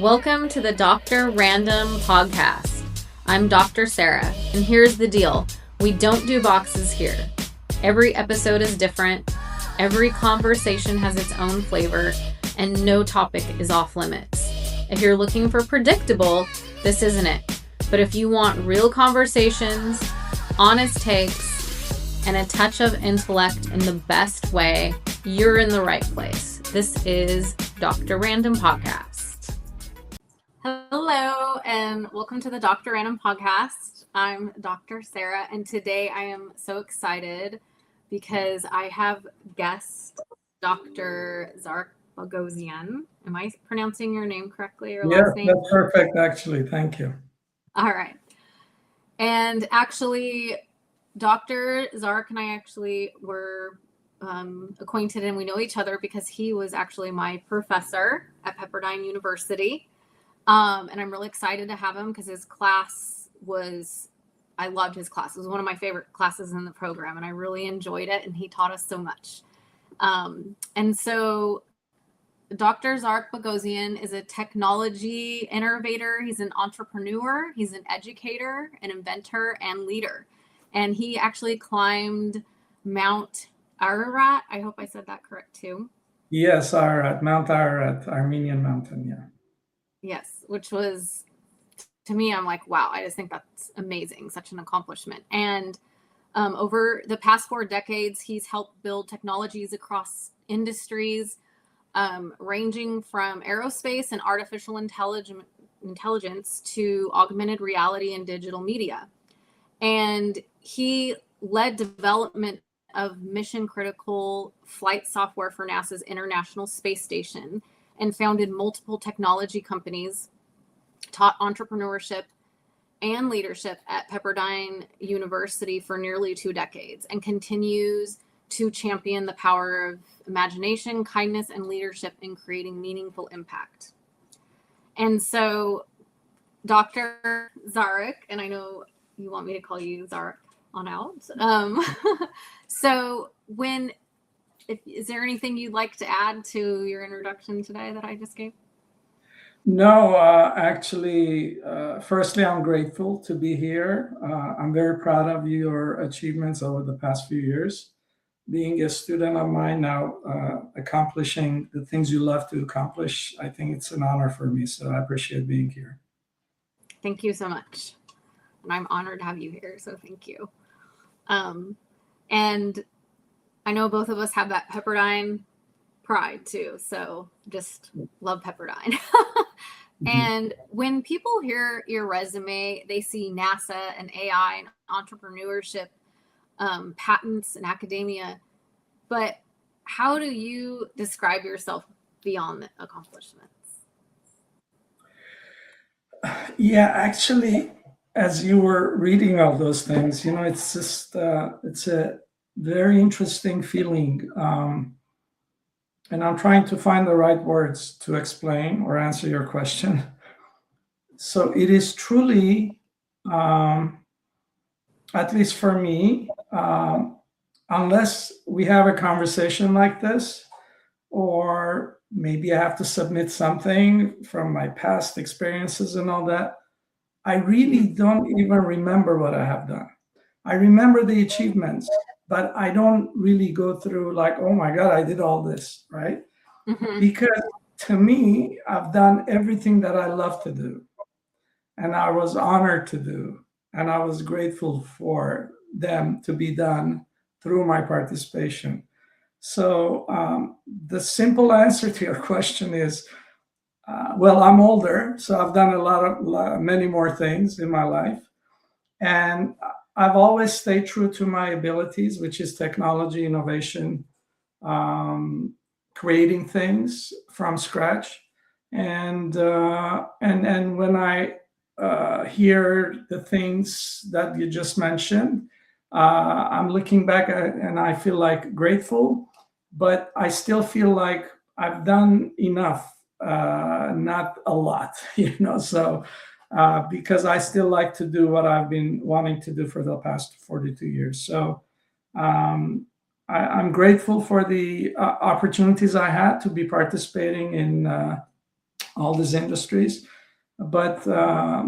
Welcome to the Dr. Random podcast. I'm Dr. Sarah, and here's the deal. We don't do boxes here. Every episode is different, every conversation has its own flavor, and no topic is off limits. If you're looking for predictable, this isn't it. But if you want real conversations, honest takes, and a touch of intellect in the best way, you're in the right place. This is Dr. Random Podcast. Hello, and welcome to the Dr. Random Podcast. I'm Dr. Sarah, and today I am so excited because I have guest Dr. Zarik Boghossian. Am I pronouncing your name correctly? Or last name? Yeah, that's perfect, actually. Thank you. All right. And actually, Dr. Zarik and I actually were acquainted, and we know each other because he was actually my professor at Pepperdine University. And I'm really excited to have him because his class I loved his class. It was one of my favorite classes in the program, and I really enjoyed it, and he taught us so much. And so Dr. Zarik Boghossian is a technology innovator. He's an entrepreneur. He's an educator, an inventor, and leader. And he actually climbed Mount Ararat. I hope I said that correct too. Yes, Ararat, Mount Ararat, Armenian mountain, yeah. Yes, which was, to me, I'm like, wow, I just think that's amazing, such an accomplishment. And over the past 4 decades, he's helped build technologies across industries, ranging from aerospace and artificial intelligence to augmented reality and digital media. And he led development of mission-critical flight software for NASA's International Space Station, and founded multiple technology companies, taught entrepreneurship and leadership at Pepperdine University for nearly 2 decades, and continues to champion the power of imagination, kindness, and leadership in creating meaningful impact. And so Dr. Zarik, and I know you want me to call you Zarik on out. So is there anything you'd like to add to your introduction today that I just gave? No, actually, firstly, I'm grateful to be here. I'm very proud of your achievements over the past few years. Being a student of mine now, accomplishing the things you love to accomplish, I think it's an honor for me. So I appreciate being here. Thank you so much. And I'm honored to have you here. So thank you. And I know both of us have that Pepperdine pride too. So just love Pepperdine. And when people hear your resume, they see NASA and AI and entrepreneurship, patents and academia. But how do you describe yourself beyond the accomplishments? Yeah, actually, as you were reading all those things, it's just, it's a very interesting feeling. And I'm trying to find the right words to explain or answer your question. So it is truly, at least for me, unless we have a conversation like this, or maybe I have to submit something from my past experiences and all that, I really don't even remember what I have done. I remember the achievements, but I don't really go through like, oh my God, I did all this, right? Mm-hmm. Because to me, I've done everything that I love to do, and I was honored to do, and I was grateful for them to be done through my participation. So the simple answer to your question is, well, I'm older, so I've done many more things in my life. And I've always stayed true to my abilities, which is technology, innovation, creating things from scratch. And when I hear the things that you just mentioned, I'm looking back and I feel like grateful, but I still feel like I've done enough, not a lot, so because I still like to do what I've been wanting to do for the past 42 years. So I'm grateful for the opportunities I had to be participating in all these industries. But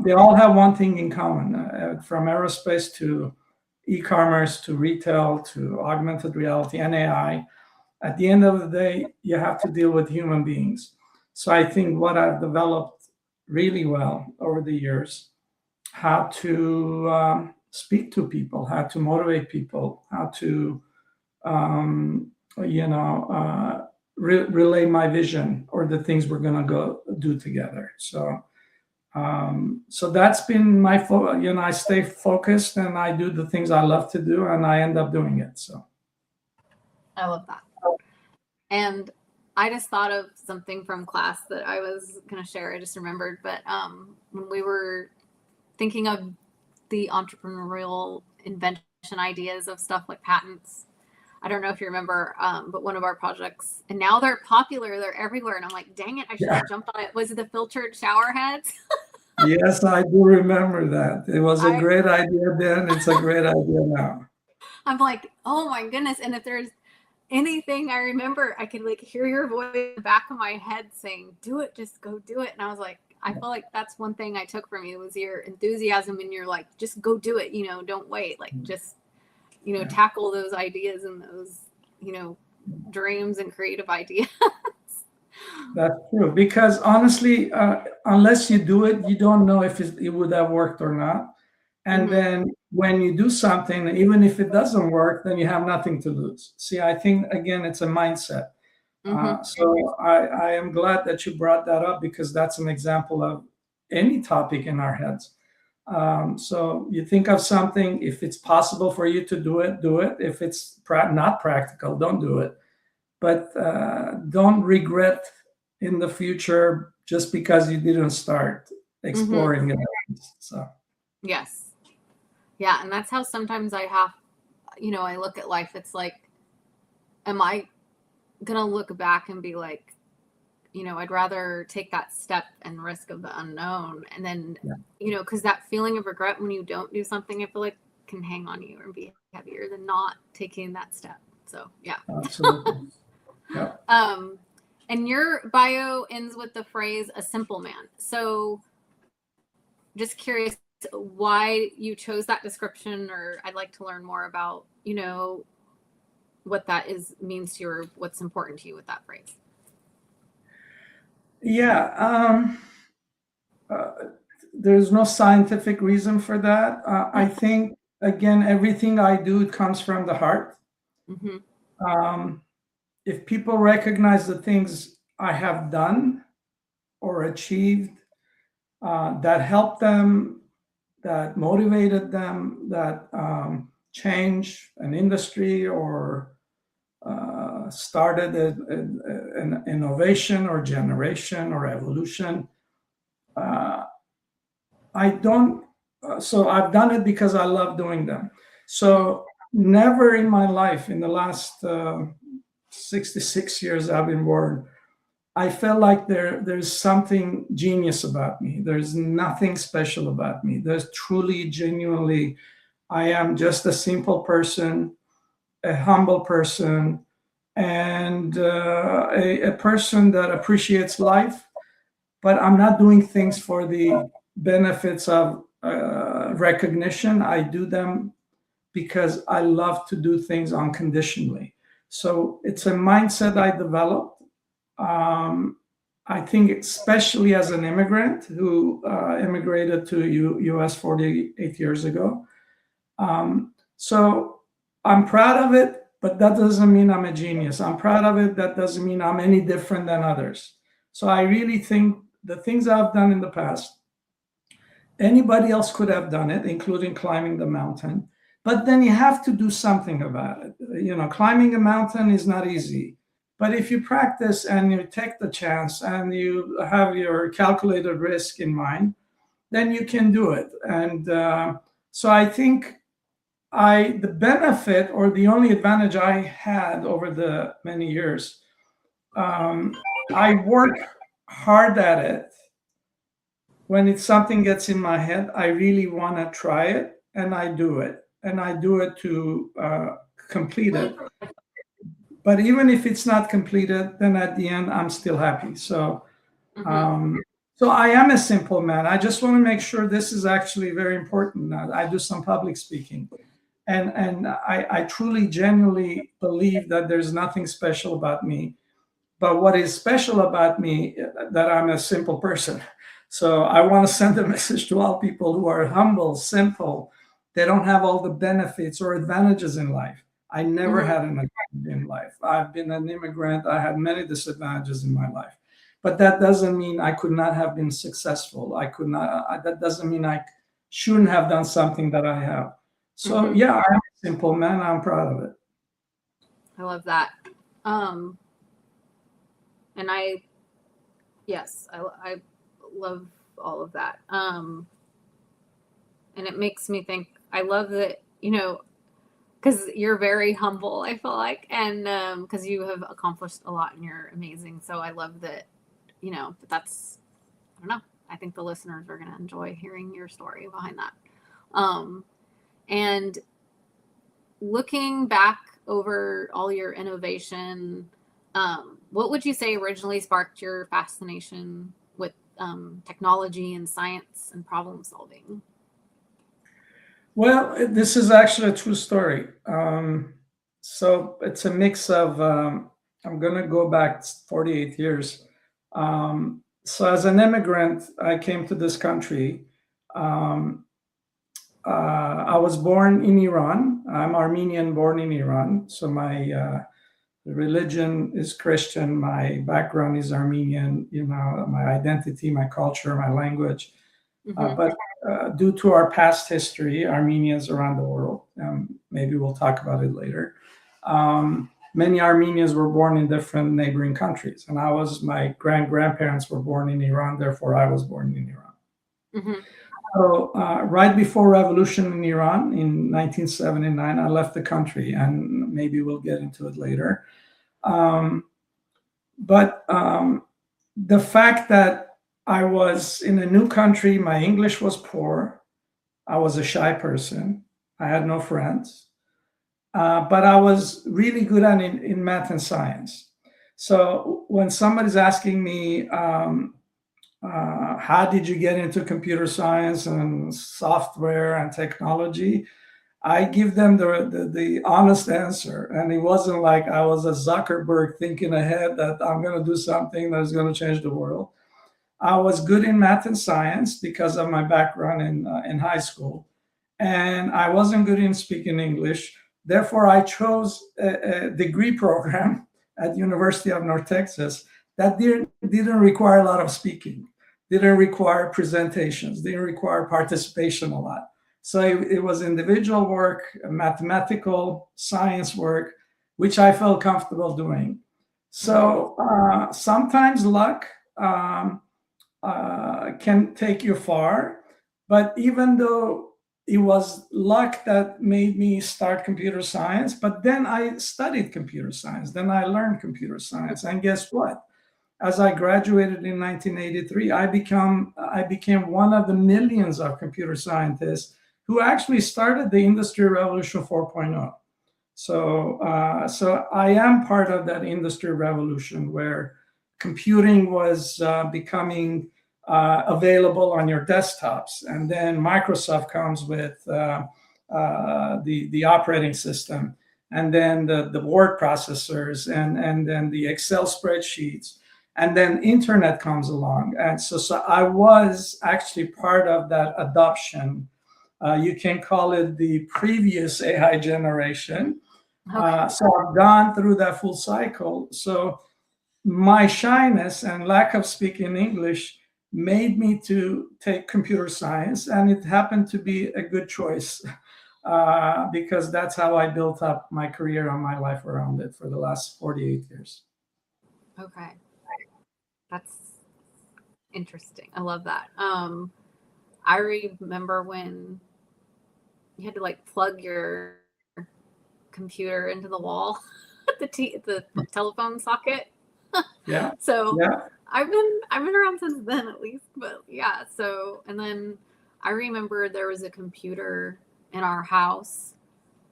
they all have one thing in common, from aerospace to e-commerce to retail to augmented reality and AI. At the end of the day, you have to deal with human beings. So I think what I've developed really well over the years, how to speak to people, how to motivate people, how to, relay my vision or the things we're going to go do together. So that's been my I stay focused and I do the things I love to do and I end up doing it. So I love that. And I just thought of something from class that I was going to share. I just remembered, but when we were thinking of the entrepreneurial invention ideas of stuff like patents, I don't know if you remember, but one of our projects, and now they're popular, they're everywhere. And I'm like, dang it, I should have jumped on it. Was it the filtered shower heads? Yes, I do remember that. It was a great idea then. It's a great idea now. I'm like, oh my goodness. And if there's anything I remember, I could like hear your voice in the back of my head saying, do it, just go do it. And I was like, I feel like that's one thing I took from you was your enthusiasm and you're like, just go do it, don't wait. Like just, tackle those ideas and those, dreams and creative ideas. That's true. Because honestly, unless you do it, you don't know if it would have worked or not. And then when you do something, even if it doesn't work, then you have nothing to lose. See, I think, again, it's a mindset. So I am glad that you brought that up because that's an example of any topic in our heads. So you think of something, if it's possible for you to do it, do it. If it's not practical, don't do it. But don't regret in the future just because you didn't start exploring it. So yes. Yeah. And that's how sometimes I have, I look at life. It's like, am I going to look back and be like, I'd rather take that step and risk of the unknown. And then, because that feeling of regret when you don't do something, I feel like can hang on you and be heavier than not taking that step. So, yeah. Absolutely. Yeah. And your bio ends with the phrase, a simple man. So just curious why you chose that description, or I'd like to learn more about, what that means to you or what's important to you with that phrase. Yeah. There's no scientific reason for that. I think, again, everything I do, it comes from the heart. If people recognize the things I have done or achieved that helped them, that motivated them, that changed an industry or started an innovation or generation or evolution, so I've done it because I love doing them. So never in my life, in the last 66 years I've been born, I felt like there's something genius about me. There's nothing special about me. There's truly, genuinely, I am just a simple person, a humble person, and a person that appreciates life. But I'm not doing things for the benefits of recognition. I do them because I love to do things unconditionally. So it's a mindset I developed. I think especially as an immigrant who immigrated to US 48 years ago. So I'm proud of it, but that doesn't mean I'm a genius. I'm proud of it. That doesn't mean I'm any different than others. So I really think the things I've done in the past, anybody else could have done it, including climbing the mountain. But then you have to do something about it. Climbing a mountain is not easy. But if you practice and you take the chance and you have your calculated risk in mind, then you can do it. And so I think the benefit or the only advantage I had over the many years, I work hard at it. When it's something gets in my head, I really want to try it, and I do it. And I do it to complete it. But even if it's not completed, then at the end, I'm still happy. So Mm-hmm. So I am a simple man. I just want to make sure this is actually very important. I do some public speaking, and I truly, genuinely believe that there's nothing special about me. But what is special about me that I'm a simple person. So I want to send a message to all people who are humble, simple. They don't have all the benefits or advantages in life. I never Mm-hmm. had an advantage in life. I've been an immigrant. I had many disadvantages in my life. But that doesn't mean I could not have been successful. I could not, that doesn't mean I shouldn't have done something that I have. So Mm-hmm. yeah, I'm a simple man. I'm proud of it. I love that. Um, and yes, I love all of that. And it makes me think, I love that, because you're very humble, I feel like, and because you have accomplished a lot and you're amazing. So I love that, that's, I don't know. I think the listeners are going to enjoy hearing your story behind that. Um, and looking back over all your innovation, what would you say originally sparked your fascination with technology and science and problem solving? Well, this is actually a true story. So it's a mix of, I'm going to go back 48 years. So as an immigrant, I came to this country. Um, I was born in Iran. I'm Armenian, born in Iran. So my religion is Christian. My background is Armenian. My identity, my culture, my language. Mm-hmm. But due to our past history, Armenians around the world, maybe we'll talk about it later. Many Armenians were born in different neighboring countries, and my grandparents were born in Iran. Therefore, I was born in Iran. Mm-hmm. So, right before revolution in Iran in 1979, I left the country, and maybe we'll get into it later. Um, but the fact that I was in a new country, my English was poor. I was a shy person. I had no friends, but I was really good in math and science. So when somebody's asking me, how did you get into computer science and software and technology? I give them the honest answer. And it wasn't like I was a Zuckerberg thinking ahead that I'm going to do something that's going to change the world. I was good in math and science because of my background in high school. And I wasn't good in speaking English. Therefore, I chose a degree program at University of North Texas that didn't require a lot of speaking, didn't require presentations, didn't require participation a lot. So it was individual work, mathematical science work, which I felt comfortable doing. So sometimes luck can take you far. But even though it was luck that made me start computer science, but then I studied computer science, then I learned computer science. And guess what? As I graduated in 1983, I became one of the millions of computer scientists who actually started the Industry Revolution 4.0. So I am part of that industry revolution where computing was becoming available on your desktops, and then Microsoft comes with the operating system, and then the word processors, and then the Excel spreadsheets, and then internet comes along, and so I was actually part of that adoption. You can call it the previous AI generation. Okay. So I've gone through that full cycle. So my shyness and lack of speaking English made me to take computer science, and it happened to be a good choice because that's how I built up my career and my life around it for the last 48 years. Okay. That's interesting. I love that. I remember when you had to like plug your computer into the wall, the telephone socket. Yeah, So yeah, I've been around since then at least, but yeah. So and then I remember there was a computer in our house,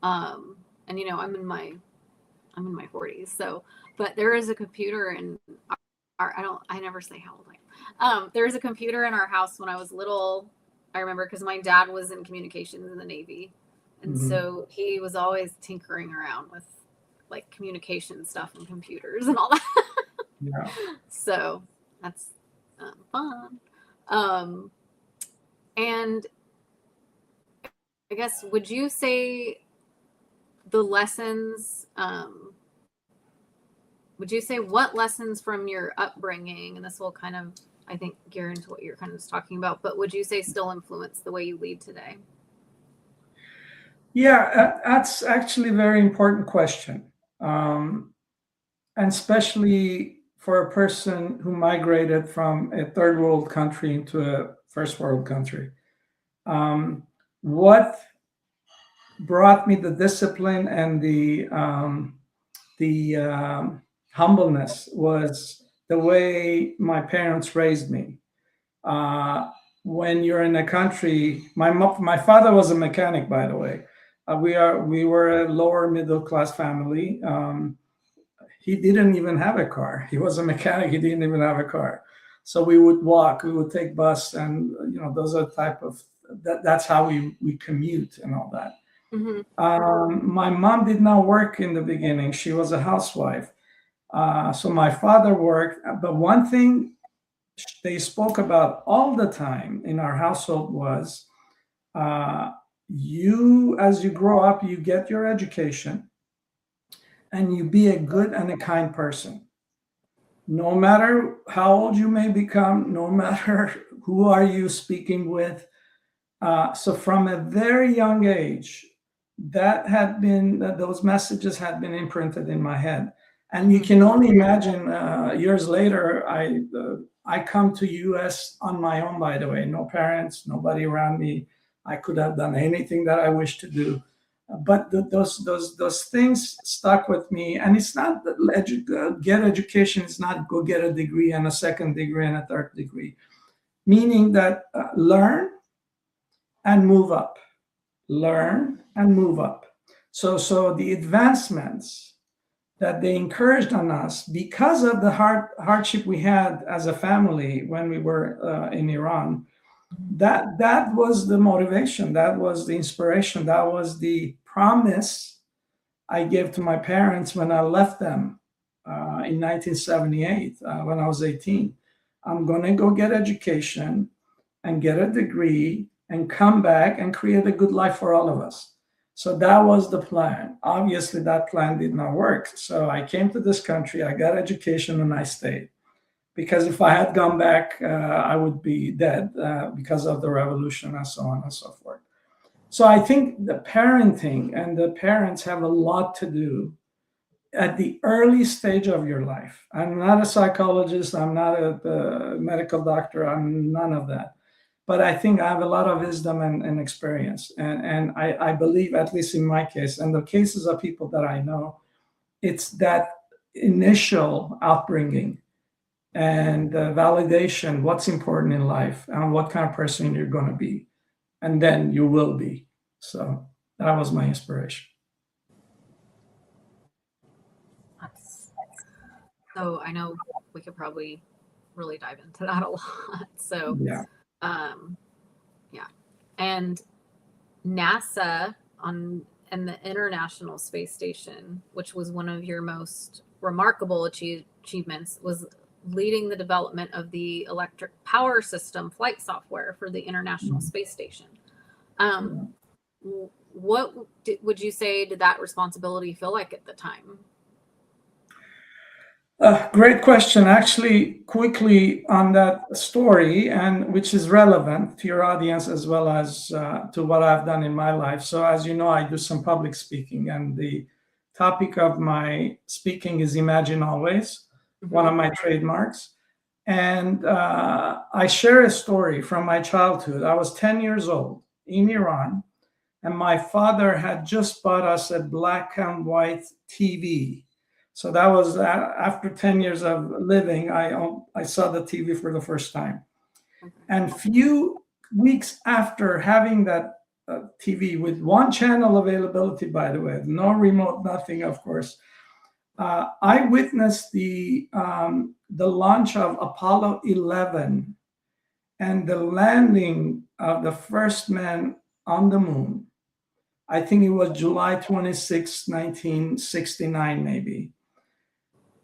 and I'm in my 40s, so but there is a computer in our I never say how old I am. There was a computer in our house when I was little. I remember because my dad was in communications in the Navy. And so he was always tinkering around with like communication stuff and computers and all that. Yeah. So that's fun. And I guess, would you say the lessons, would you say what lessons from your upbringing, and this will kind of, I think, gear into what you're kind of just talking about, but would you say still influence the way you lead today? Yeah, that's actually a very important question. And especially for a person who migrated from a third world country into a first world country. What brought me the discipline and the humbleness was the way my parents raised me. Uh, when you're in a country, my father was a mechanic, by the way. We were a lower middle class family. He didn't even have a car. He was a mechanic. He didn't even have a car. So we would walk. We would take bus, and those are type of that's how we commute and all that. My mom did not work in the beginning. She was a housewife. So my father worked. But one thing they spoke about all the time in our household was you, as you grow up, you get your education and you be a good and a kind person. No matter how old you may become, no matter who are you speaking with. So from a very young age, those messages had been imprinted in my head. And you can only imagine years later, I come to US on my own, by the way, no parents, nobody around me. I could have done anything that I wish to do. But those things stuck with me. And it's not get education, it's not go get a degree and a second degree and a third degree. Meaning that learn and move up. Learn and move up. So the advancements that they encouraged on us because of the hardship we had as a family when we were in Iran, that was the motivation, that was the inspiration, that was the promise I gave to my parents when I left them in 1978 when I was 18. I'm going to go get education and get a degree and come back and create a good life for all of us. So that was the plan. Obviously, that plan did not work. So I came to this country, I got education, and I stayed. Because if I had gone back, I would be dead because of the revolution and so on and so forth. So I think the parenting and the parents have a lot to do at the early stage of your life. I'm not a psychologist, I'm not a medical doctor, I'm none of that. But I think I have a lot of wisdom and experience. And I believe, at least in my case, and the cases of people that I know, it's that initial upbringing and validation, what's important in life and what kind of person you're going to be. And then you will be. So that was my inspiration. So I know we could probably really dive into that a lot. So yeah. Yeah. And NASA and the International Space Station, which was one of your most remarkable achievements, was leading the development of the electric power system flight software for the International Space Station. What would you say did that responsibility feel like at the time? Great question. Actually, quickly on that story, and which is relevant to your audience as well as to what I've done in my life. So, as you know, I do some public speaking, and the topic of my speaking is Imagine Always, one of my trademarks. And I share a story from my childhood. I was 10 years old in Iran, and my father had just bought us a black and white TV. So that was after 10 years of living, I saw the TV for the first time. And few weeks after having that TV with one channel availability, by the way, no remote, nothing, of course, I witnessed the launch of Apollo 11 and the landing of the first man on the moon. I think it was July 26, 1969, maybe.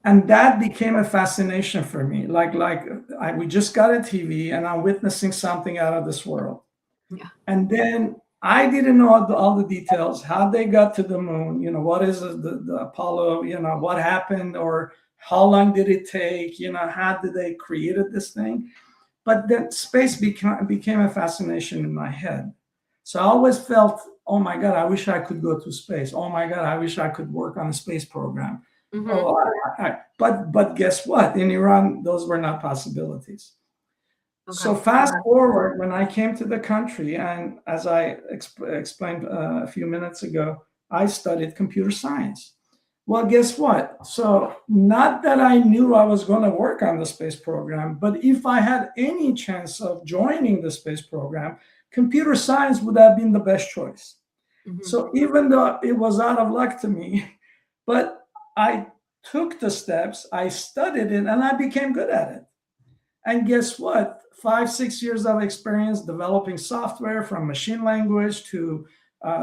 And that became a fascination for me. We just got a TV and I'm witnessing something out of this world. Yeah. And then I didn't know all the details, how they got to the moon, what is the Apollo, what happened, or how long did it take, how did they created this thing. But then space became a fascination in my head. So I always felt, oh my God, I wish I could go to space. Oh my God, I wish I could work on a space program. Mm-hmm. Oh, but guess what? In Iran, those were not possibilities. Okay. So fast forward, when I came to the country, and as I explained a few minutes ago, I studied computer science. Well, guess what? So not that I knew I was going to work on the space program, but if I had any chance of joining the space program, computer science would have been the best choice. Mm-hmm. So even though it was out of luck to me, but I took the steps, I studied it, and I became good at it. And guess what? 5-6 years of experience developing software, from machine language to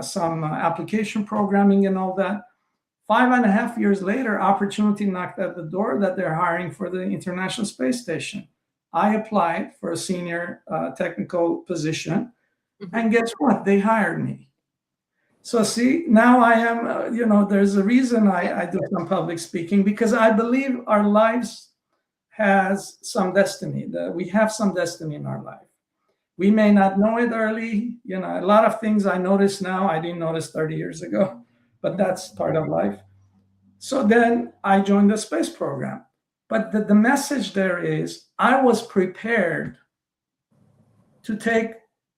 some application programming and all that. 5.5 years later, opportunity knocked at the door that they're hiring for the International Space Station. I applied for a senior technical position, mm-hmm. and guess what? They hired me. So see, now I am, there's a reason I do some public speaking, because I believe our lives has some destiny, that we have some destiny in our life. We may not know it early. A lot of things I notice now, I didn't notice 30 years ago, but that's part of life. So then I joined the space program. But the message there is, I was prepared to take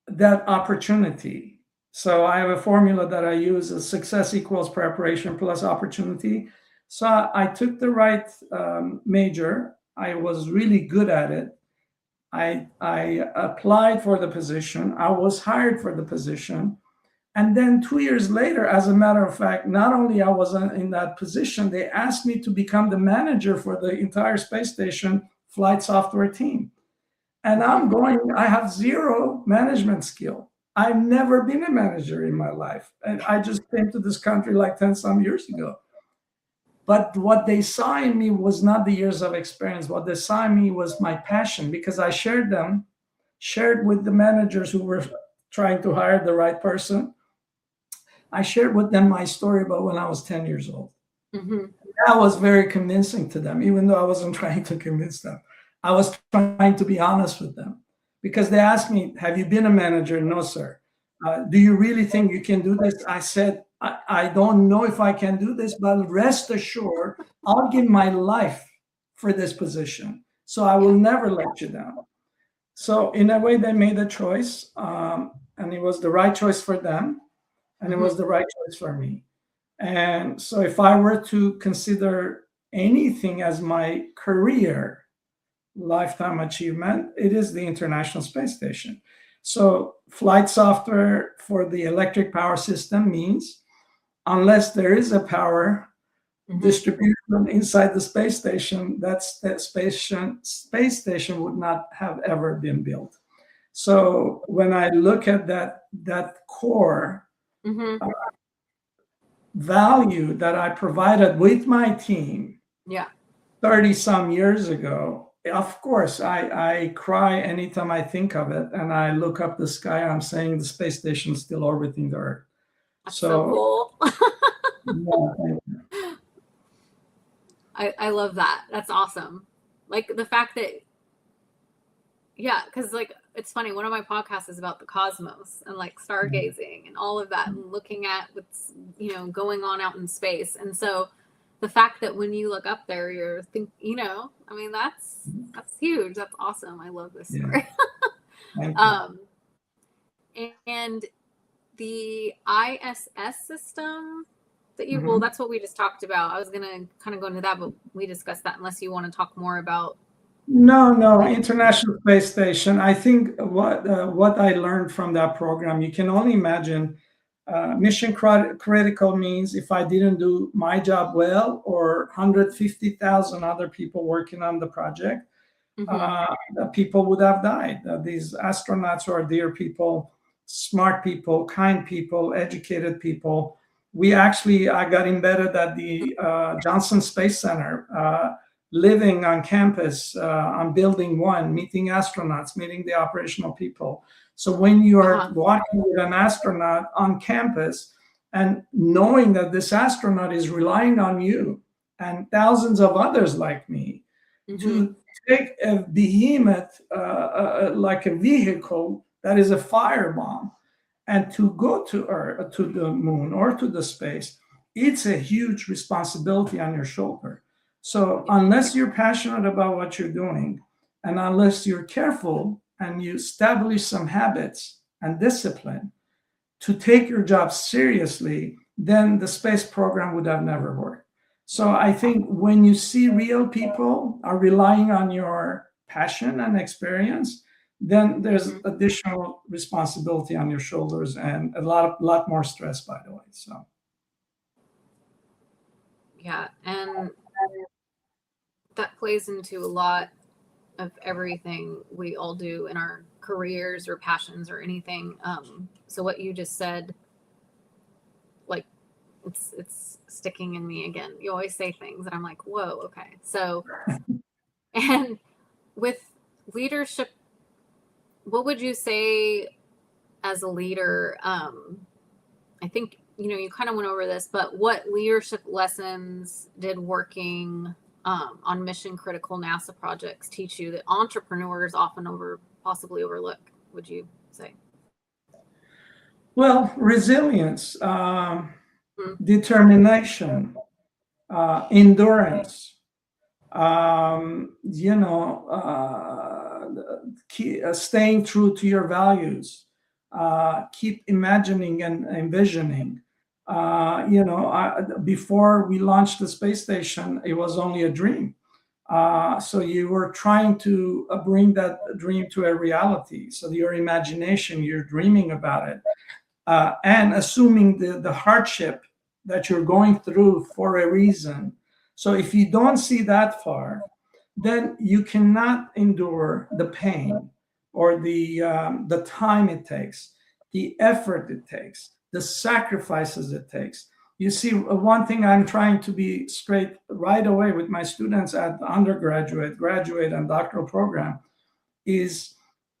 that opportunity. So I have a formula that I use: success equals preparation plus opportunity. So I took the right major. I was really good at it. I applied for the position. I was hired for the position. And then 2 years later, as a matter of fact, not only I was in that position, they asked me to become the manager for the entire space station flight software team. And I have zero management skill. I've never been a manager in my life. And I just came to this country like 10 some years ago. But what they saw in me was not the years of experience. What they saw in me was my passion, because I shared with the managers who were trying to hire the right person. I shared with them my story about when I was 10 years old. Mm-hmm. That was very convincing to them, even though I wasn't trying to convince them. I was trying to be honest with them, because they asked me, have you been a manager? No, sir. Do you really think you can do this? I said, I don't know if I can do this, but rest assured, I'll give my life for this position. So I will never let you down. So in a way, they made a choice, and it was the right choice for them, and it was the right choice for me. And so if I were to consider anything as my career lifetime achievement, it is the International Space Station. So flight software for the electric power system means, unless there is a power distribution inside the space station, that space station would not have ever been built. So when I look at that core value that I provided with my team 30 some years ago, of course, I cry anytime I think of it, and I look up the sky. I'm saying the space station is still orbiting the Earth. That's so cool. Yeah, I love that. That's awesome. Like the fact that, because like it's funny. One of my podcasts is about the cosmos and like stargazing and all of that, and looking at what's going on out in space. And so the fact that when you look up there, you're thinking, I mean, that's huge. That's awesome. I love this story. And the ISS system that you, well, that's what we just talked about. I was going to kind of go into that, but we discussed that, unless you want to talk more about. No, International Space Station. I think what I learned from that program, you can only imagine Mission critical means if I didn't do my job well, or 150,000 other people working on the project, the people would have died. These astronauts are dear people, smart people, kind people, educated people. I got embedded at the Johnson Space Center, living on campus on building 1, meeting astronauts, meeting the operational people. So when you are walking with an astronaut on campus and knowing that this astronaut is relying on you and thousands of others like me to take a behemoth like a vehicle that is a firebomb and to go to Earth, to the moon or to the space, it's a huge responsibility on your shoulder. So unless you're passionate about what you're doing, and unless you're careful and you establish some habits and discipline to take your job seriously, then the space program would have never worked. So I think when you see real people are relying on your passion and experience, then there's additional responsibility on your shoulders and a lot more stress, by the way. So yeah, and that plays into a lot of everything we all do in our careers or passions or anything. So what you just said, like, it's sticking in me again. You always say things and I'm like, whoa, okay. So, and with leadership, what would you say as a leader? I think, you kind of went over this, but what leadership lessons did working on mission critical NASA projects teach you that entrepreneurs often possibly overlook, would you say? Well, resilience, determination, endurance, staying true to your values, keep imagining and envisioning. Before we launched the space station, it was only a dream. So you were trying to bring that dream to a reality. So your imagination, you're dreaming about it, and assuming the hardship that you're going through for a reason. So if you don't see that far, then you cannot endure the pain or the time it takes, the effort it takes, the sacrifices it takes. You see, one thing I'm trying to be straight right away with my students at the undergraduate, graduate, and doctoral program is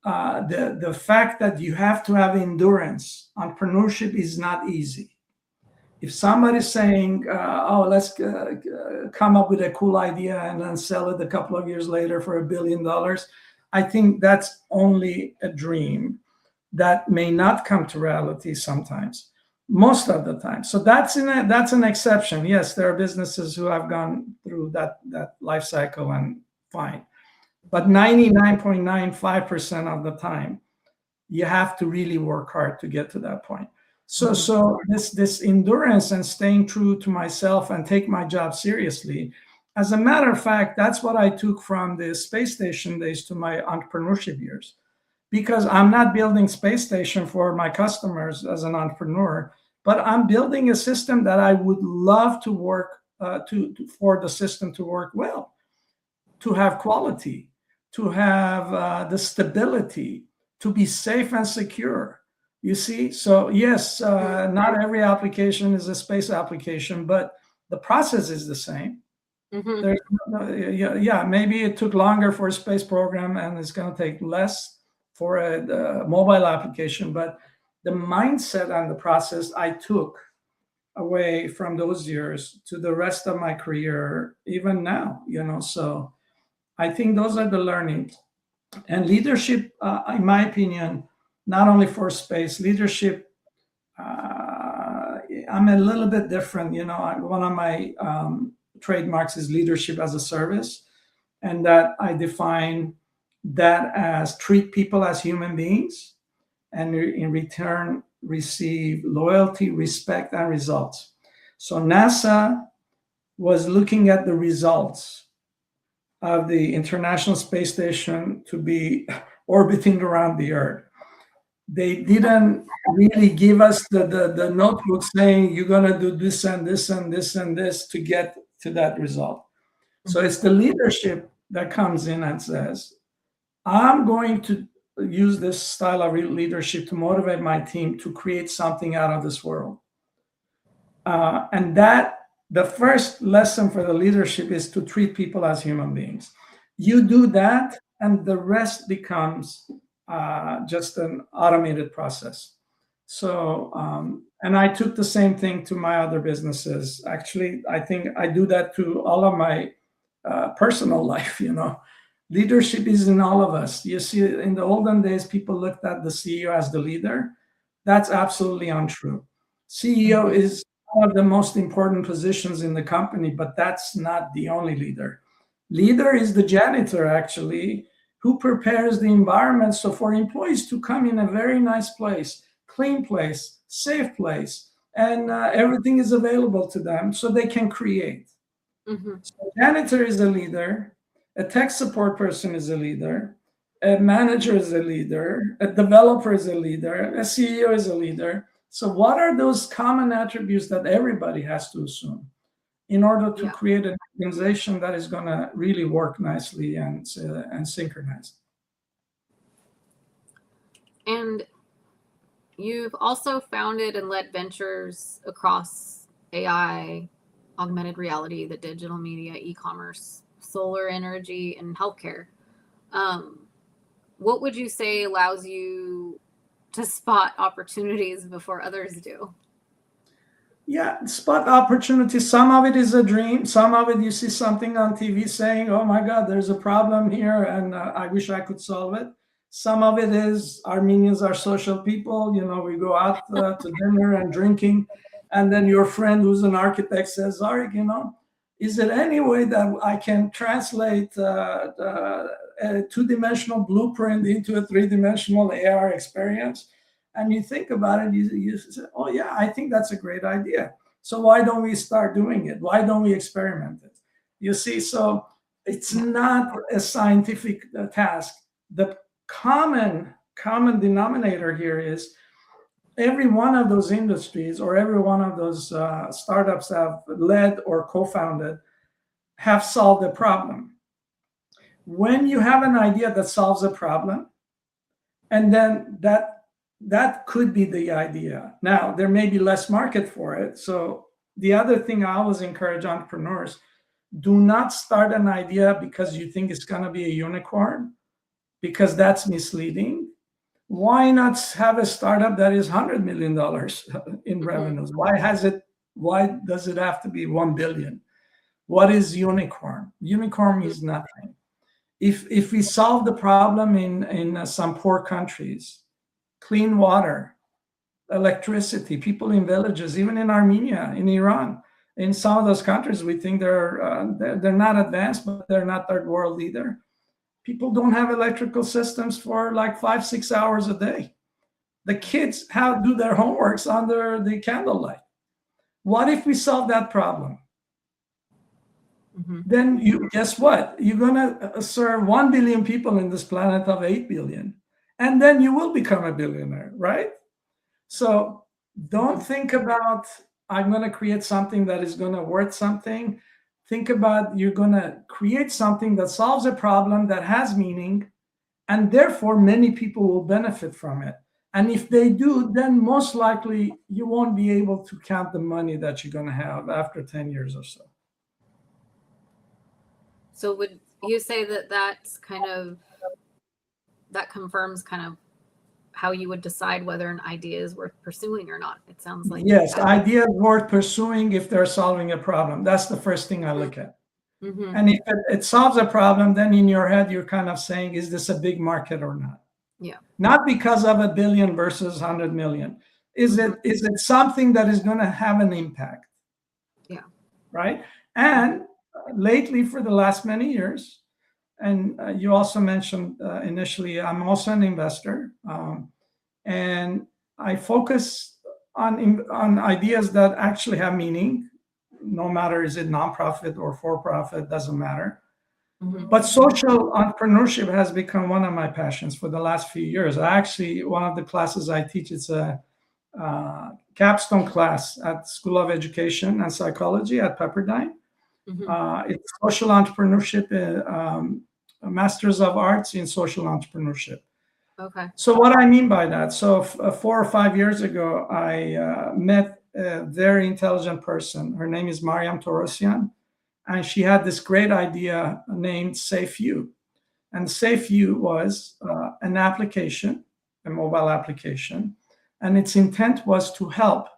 the fact that you have to have endurance. Entrepreneurship is not easy. If somebody's saying, let's come up with a cool idea and then sell it a couple of years later for $1 billion, I think that's only a dream that may not come to reality sometimes, most of the time. So that's an exception. Yes, there are businesses who have gone through that life cycle and fine. But 99.95% of the time, you have to really work hard to get to that point. So this endurance and staying true to myself and take my job seriously. As a matter of fact, that's what I took from the space station days to my entrepreneurship years, because I'm not building space station for my customers as an entrepreneur, but I'm building a system that I would love to work for the system to work well, to have quality, to have the stability, to be safe and secure. You see, so yes, not every application is a space application, but the process is the same. Maybe it took longer for a space program and it's going to take less for a mobile application, but the mindset and the process I took away from those years to the rest of my career, even now, so I think those are the learnings. And leadership, in my opinion, not only for space, leadership, I'm a little bit different. One of my trademarks is leadership as a service, and that I define that as treat people as human beings, and in return receive loyalty, respect, and results. So NASA was looking at the results of the International Space Station to be orbiting around the Earth. They didn't really give us the notebook saying you're going to do this and this and this and this to get to that result. So it's the leadership that comes in and says, I'm going to use this style of leadership to motivate my team to create something out of this world. And that the first lesson for the leadership is to treat people as human beings. You do that, and the rest becomes just an automated process. So, and I took the same thing to my other businesses. Actually, I think I do that to all of my personal life. Leadership is in all of us. You see, in the olden days, people looked at the CEO as the leader. That's absolutely untrue. CEO is one of the most important positions in the company, but that's not the only leader. Leader is the janitor, actually, who prepares the environment so for employees to come in a very nice place, clean place, safe place, and everything is available to them so they can create. So a janitor is a leader, a tech support person is a leader, a manager is a leader, a developer is a leader, a CEO is a leader. So what are those common attributes that everybody has to assume in order to create an organization that is going to really work nicely and synchronized? And you've also founded and led ventures across AI, augmented reality, the digital media, e-commerce, solar energy, and healthcare. What would you say allows you to spot opportunities before others do? Yeah, spot opportunities. Some of it is a dream. Some of it you see something on TV saying, oh my God, there's a problem here and I wish I could solve it. Some of it is Armenians are social people. We go out to dinner and drinking. And then your friend who's an architect says, Zarik, is there any way that I can translate a two-dimensional blueprint into a three-dimensional AR experience? And you think about it, you say, oh yeah, I think that's a great idea. So why don't we start doing it? Why don't we experiment it? You see, so it's not a scientific task. The common denominator here is every one of those industries or every one of those startups have led or co-founded have solved a problem. When you have an idea that solves a problem, and then that could be the idea. Now, there may be less market for it. So the other thing I always encourage entrepreneurs, do not start an idea because you think it's going to be a unicorn, because that's misleading. Why not have a startup that is $100 million in revenues? Why does it have to be 1 billion? What is unicorn? Unicorn means nothing. If we solve the problem in some poor countries, clean water, electricity, people in villages, even in Armenia, in Iran, in some of those countries, we think they're not advanced, but they're not third world either. People don't have electrical systems for like 5-6 hours a day. The kids do their homeworks under the candlelight. What if we solve that problem? Then guess what? You're going to serve 1 billion people in this planet of 8 billion. And then you will become a billionaire, right? So don't think about, I'm going to create something that is going to worth something. Think about you're going to create something that solves a problem that has meaning, and therefore many people will benefit from it. And if they do, then most likely you won't be able to count the money that you're going to have after 10 years or so. So would you say that confirms kind of how you would decide whether an idea is worth pursuing or not? It sounds like yes, ideas worth pursuing if they're solving a problem. That's the first thing I look at. And if it solves a problem, then in your head you're kind of saying, is this a big market or not? Yeah. Not because of 1 billion versus 100 million. Is it something that is going to have an impact? Yeah. Right. And lately, for the last many years, and you also mentioned initially, I'm also an investor, and I focus on ideas that actually have meaning. No matter is it nonprofit or for-profit, doesn't matter. But social entrepreneurship has become one of my passions for the last few years. One of the classes I teach, it's a capstone class at School of Education and Psychology at Pepperdine. It's social entrepreneurship, a Master's of Arts in Social Entrepreneurship. Okay. So what I mean by that, 4 or 5 years ago, I met a very intelligent person. Her name is Zarik Boghossian, and she had this great idea named Safe You. And Safe You was an application, a mobile application, and its intent was to help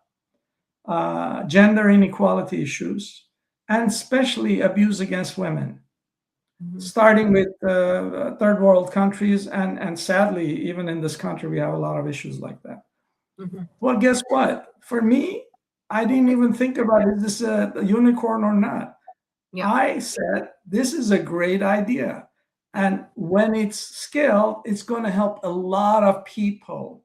gender inequality issues and especially abuse against women, starting with third world countries. And sadly, even in this country, we have a lot of issues like that. Well, guess what? For me, I didn't even think about, is this a unicorn or not? Yeah. I said, this is a great idea. And when it's scaled, it's going to help a lot of people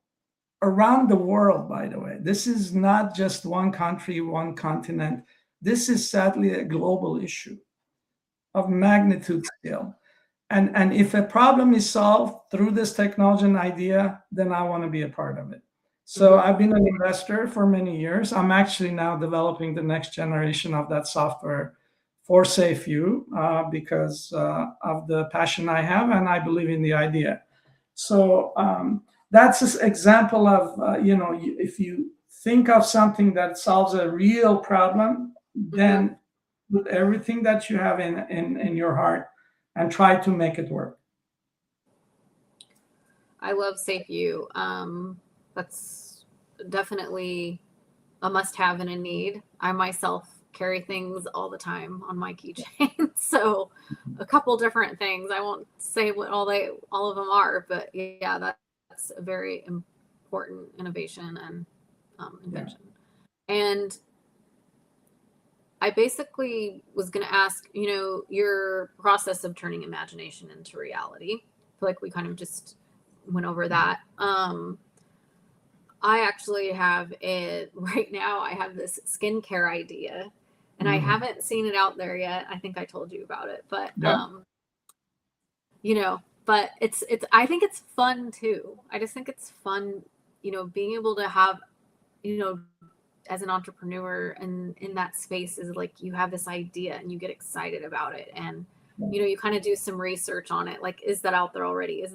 around the world, by the way. This is not just one country, one continent. This is sadly a global issue of magnitude scale. And if a problem is solved through this technology and idea, then I want to be a part of it. So I've been an investor for many years. I'm actually now developing the next generation of that software for Safe You because of the passion I have, and I believe in the idea. So that's an example of, if you think of something that solves a real problem, then put everything that you have in your heart and try to make it work. I love Safe You. That's definitely a must-have and a need. I myself carry things all the time on my keychain. So a couple different things. I won't say what all of them are, but yeah, that's a very important innovation and invention. Yeah. And I basically was going to ask, your process of turning imagination into reality. I feel like we kind of just went over that. I actually have right now, I have this skincare idea, and I haven't seen it out there yet. I think I told you about it, but, but I think it's fun too. I just think it's fun, being able to have, as an entrepreneur and in that space is like, you have this idea and you get excited about it. And, you kind of do some research on it. Like, is that out there already? I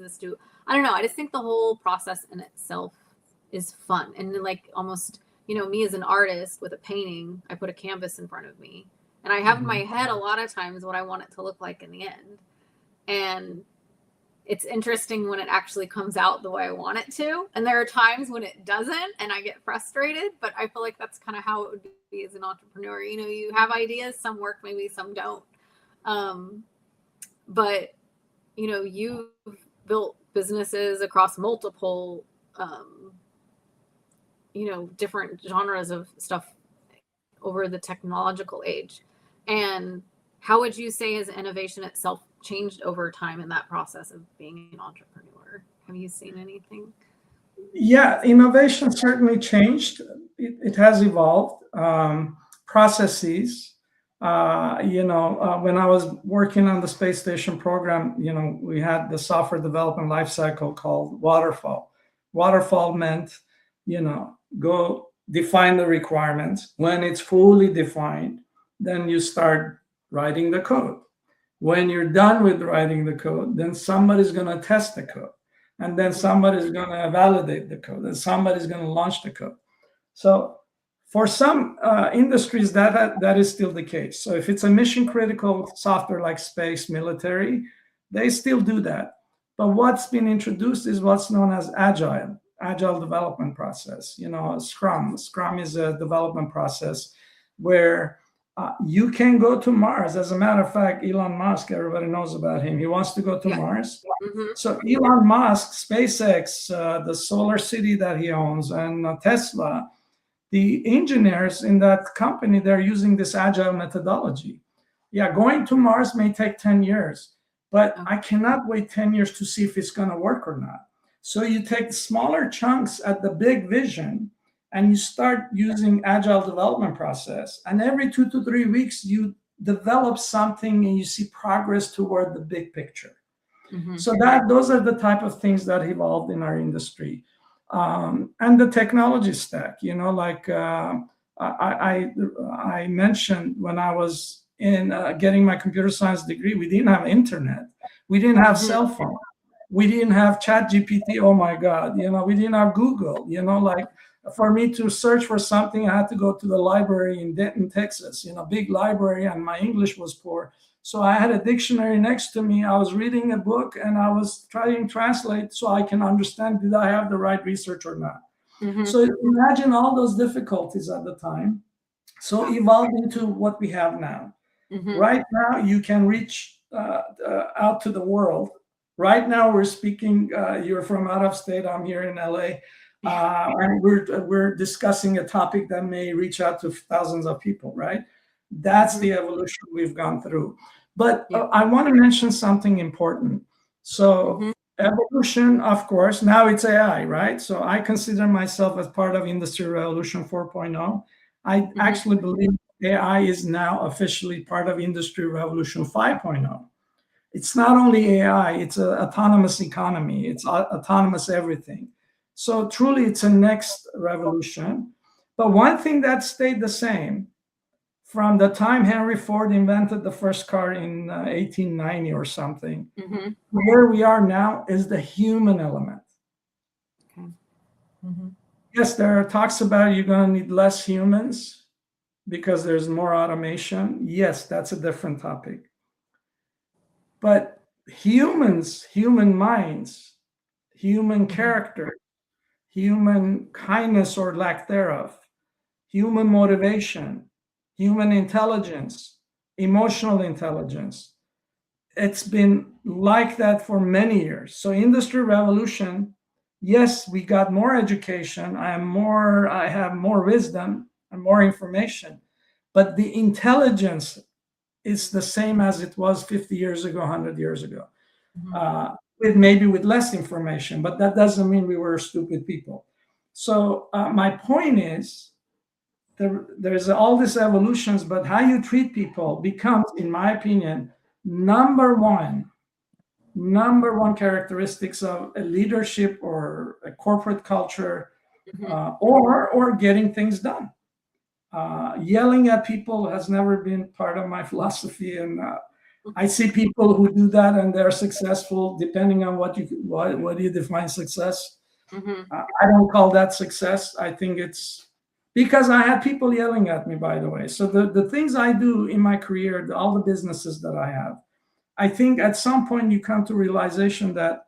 don't know. I just think the whole process in itself is fun. And like almost, me as an artist with a painting, I put a canvas in front of me and I have in my head a lot of times what I want it to look like in the end. And it's interesting when it actually comes out the way I want it to. And there are times when it doesn't and I get frustrated, but I feel like that's kind of how it would be as an entrepreneur. You have ideas, some work, maybe some don't. But, you've built businesses across multiple, different genres of stuff over the technological age. And how would you say has innovation itself changed over time in that process of being an entrepreneur? Have you seen anything? Yeah, innovation certainly changed. It has evolved. Processes, when I was working on the space station program, we had the software development lifecycle called waterfall. Waterfall meant, go define the requirements. When it's fully defined, then you start writing the code. When you're done with writing the code, then somebody's going to test the code. And then somebody's going to validate the code. And somebody's going to launch the code. So for some industries, that is still the case. So if it's a mission critical software like space, military, they still do that. But what's been introduced is what's known as agile development process. Scrum. Scrum is a development process where you can go to Mars. As a matter of fact, Elon Musk, everybody knows about him. He wants to go to Mars. So Elon Musk, SpaceX, the solar city that he owns, and Tesla, the engineers in that company, they're using this agile methodology. Yeah, going to Mars may take 10 years, but I cannot wait 10 years to see if it's going to work or not. So you take smaller chunks at the big vision, and you start using agile development process. And every 2 to 3 weeks, you develop something and you see progress toward the big picture. Mm-hmm. So those are the type of things that evolved in our industry. And the technology stack, like I mentioned when I was in getting my computer science degree, we didn't have internet, we didn't have cell phone, we didn't have Chat GPT. Oh my God, we didn't have Google. Like for me to search for something, I had to go to the library in Denton, Texas. Big library, and my English was poor. So I had a dictionary next to me. I was reading a book and I was trying to translate so I can understand, did I have the right research or not? Mm-hmm. So imagine all those difficulties at the time. So evolved into what we have now. Mm-hmm. Right now, you can reach out to the world. Right now, we're speaking, you're from out of state, I'm here in LA. And we're discussing a topic that may reach out to thousands of people, right? That's the evolution we've gone through. But I want to mention something important. So evolution, of course, now it's AI, right? So I consider myself as part of Industry Revolution 4.0. I actually believe AI is now officially part of Industry Revolution 5.0. It's not only AI, it's an autonomous economy. It's autonomous everything. So truly, it's a next revolution. But one thing that stayed the same from the time Henry Ford invented the first car in 1890 or something, where we are now is the human element. Okay. Mm-hmm. Yes, there are talks about you're going to need less humans because there's more automation. Yes, that's a different topic. But humans, human minds, human character, human kindness or lack thereof, human motivation, human intelligence, emotional intelligence. It's been like that for many years. So Industry Revolution, yes, we got more education. I have more wisdom and more information, but the intelligence is the same as it was 50 years ago, 100 years ago. Maybe with less information, but that doesn't mean we were stupid people. So my point is, there's all these evolutions, but how you treat people becomes, in my opinion, number one characteristics of a leadership or a corporate culture, or getting things done. Yelling at people has never been part of my philosophy, and I see people who do that and they're successful, depending on what you define success. I don't call that success. I think it's because I had people yelling at me, by the way. So the things I do in my career, all the businesses that I have, I think at some point you come to realization that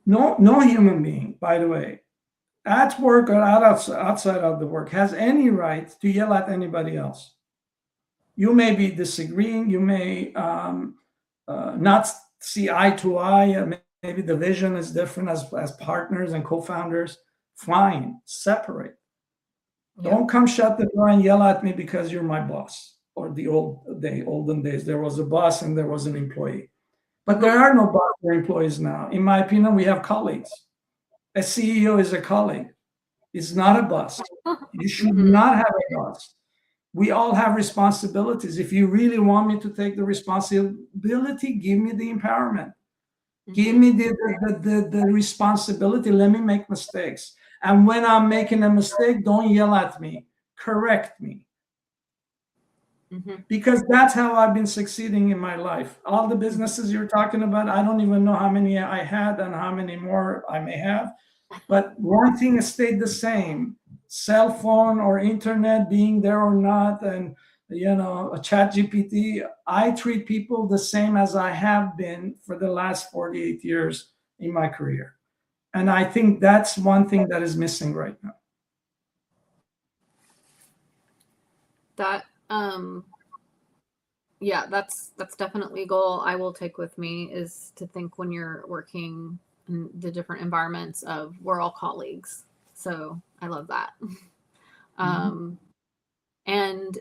no human being, by the way, at work or outside of the work, has any right to yell at anybody else. You may be disagreeing, you may not see eye to eye, maybe the vision is different as partners and co-founders. Fine, separate. Don't come shut the door and yell at me because you're my boss. Or the olden days, there was a boss and there was an employee. But there are no boss or employees now. In my opinion, we have colleagues. A CEO is a colleague. It's not a boss. You should not have a boss. We all have responsibilities. If you really want me to take the responsibility, give me the empowerment. Give me the responsibility. Let me make mistakes. And when I'm making a mistake, don't yell at me. Correct me. Because that's how I've been succeeding in my life. All the businesses you're talking about, I don't even know how many I had and how many more I may have. But one thing has stayed the same: cell phone or internet being there or not, and a Chat GPT. I treat people the same as I have been for the last 48 years in my career. And I think that's one thing that is missing right now. That yeah, that's definitely a goal I will take with me, is to think when you're working in the different environments of we're all colleagues. So I love that. And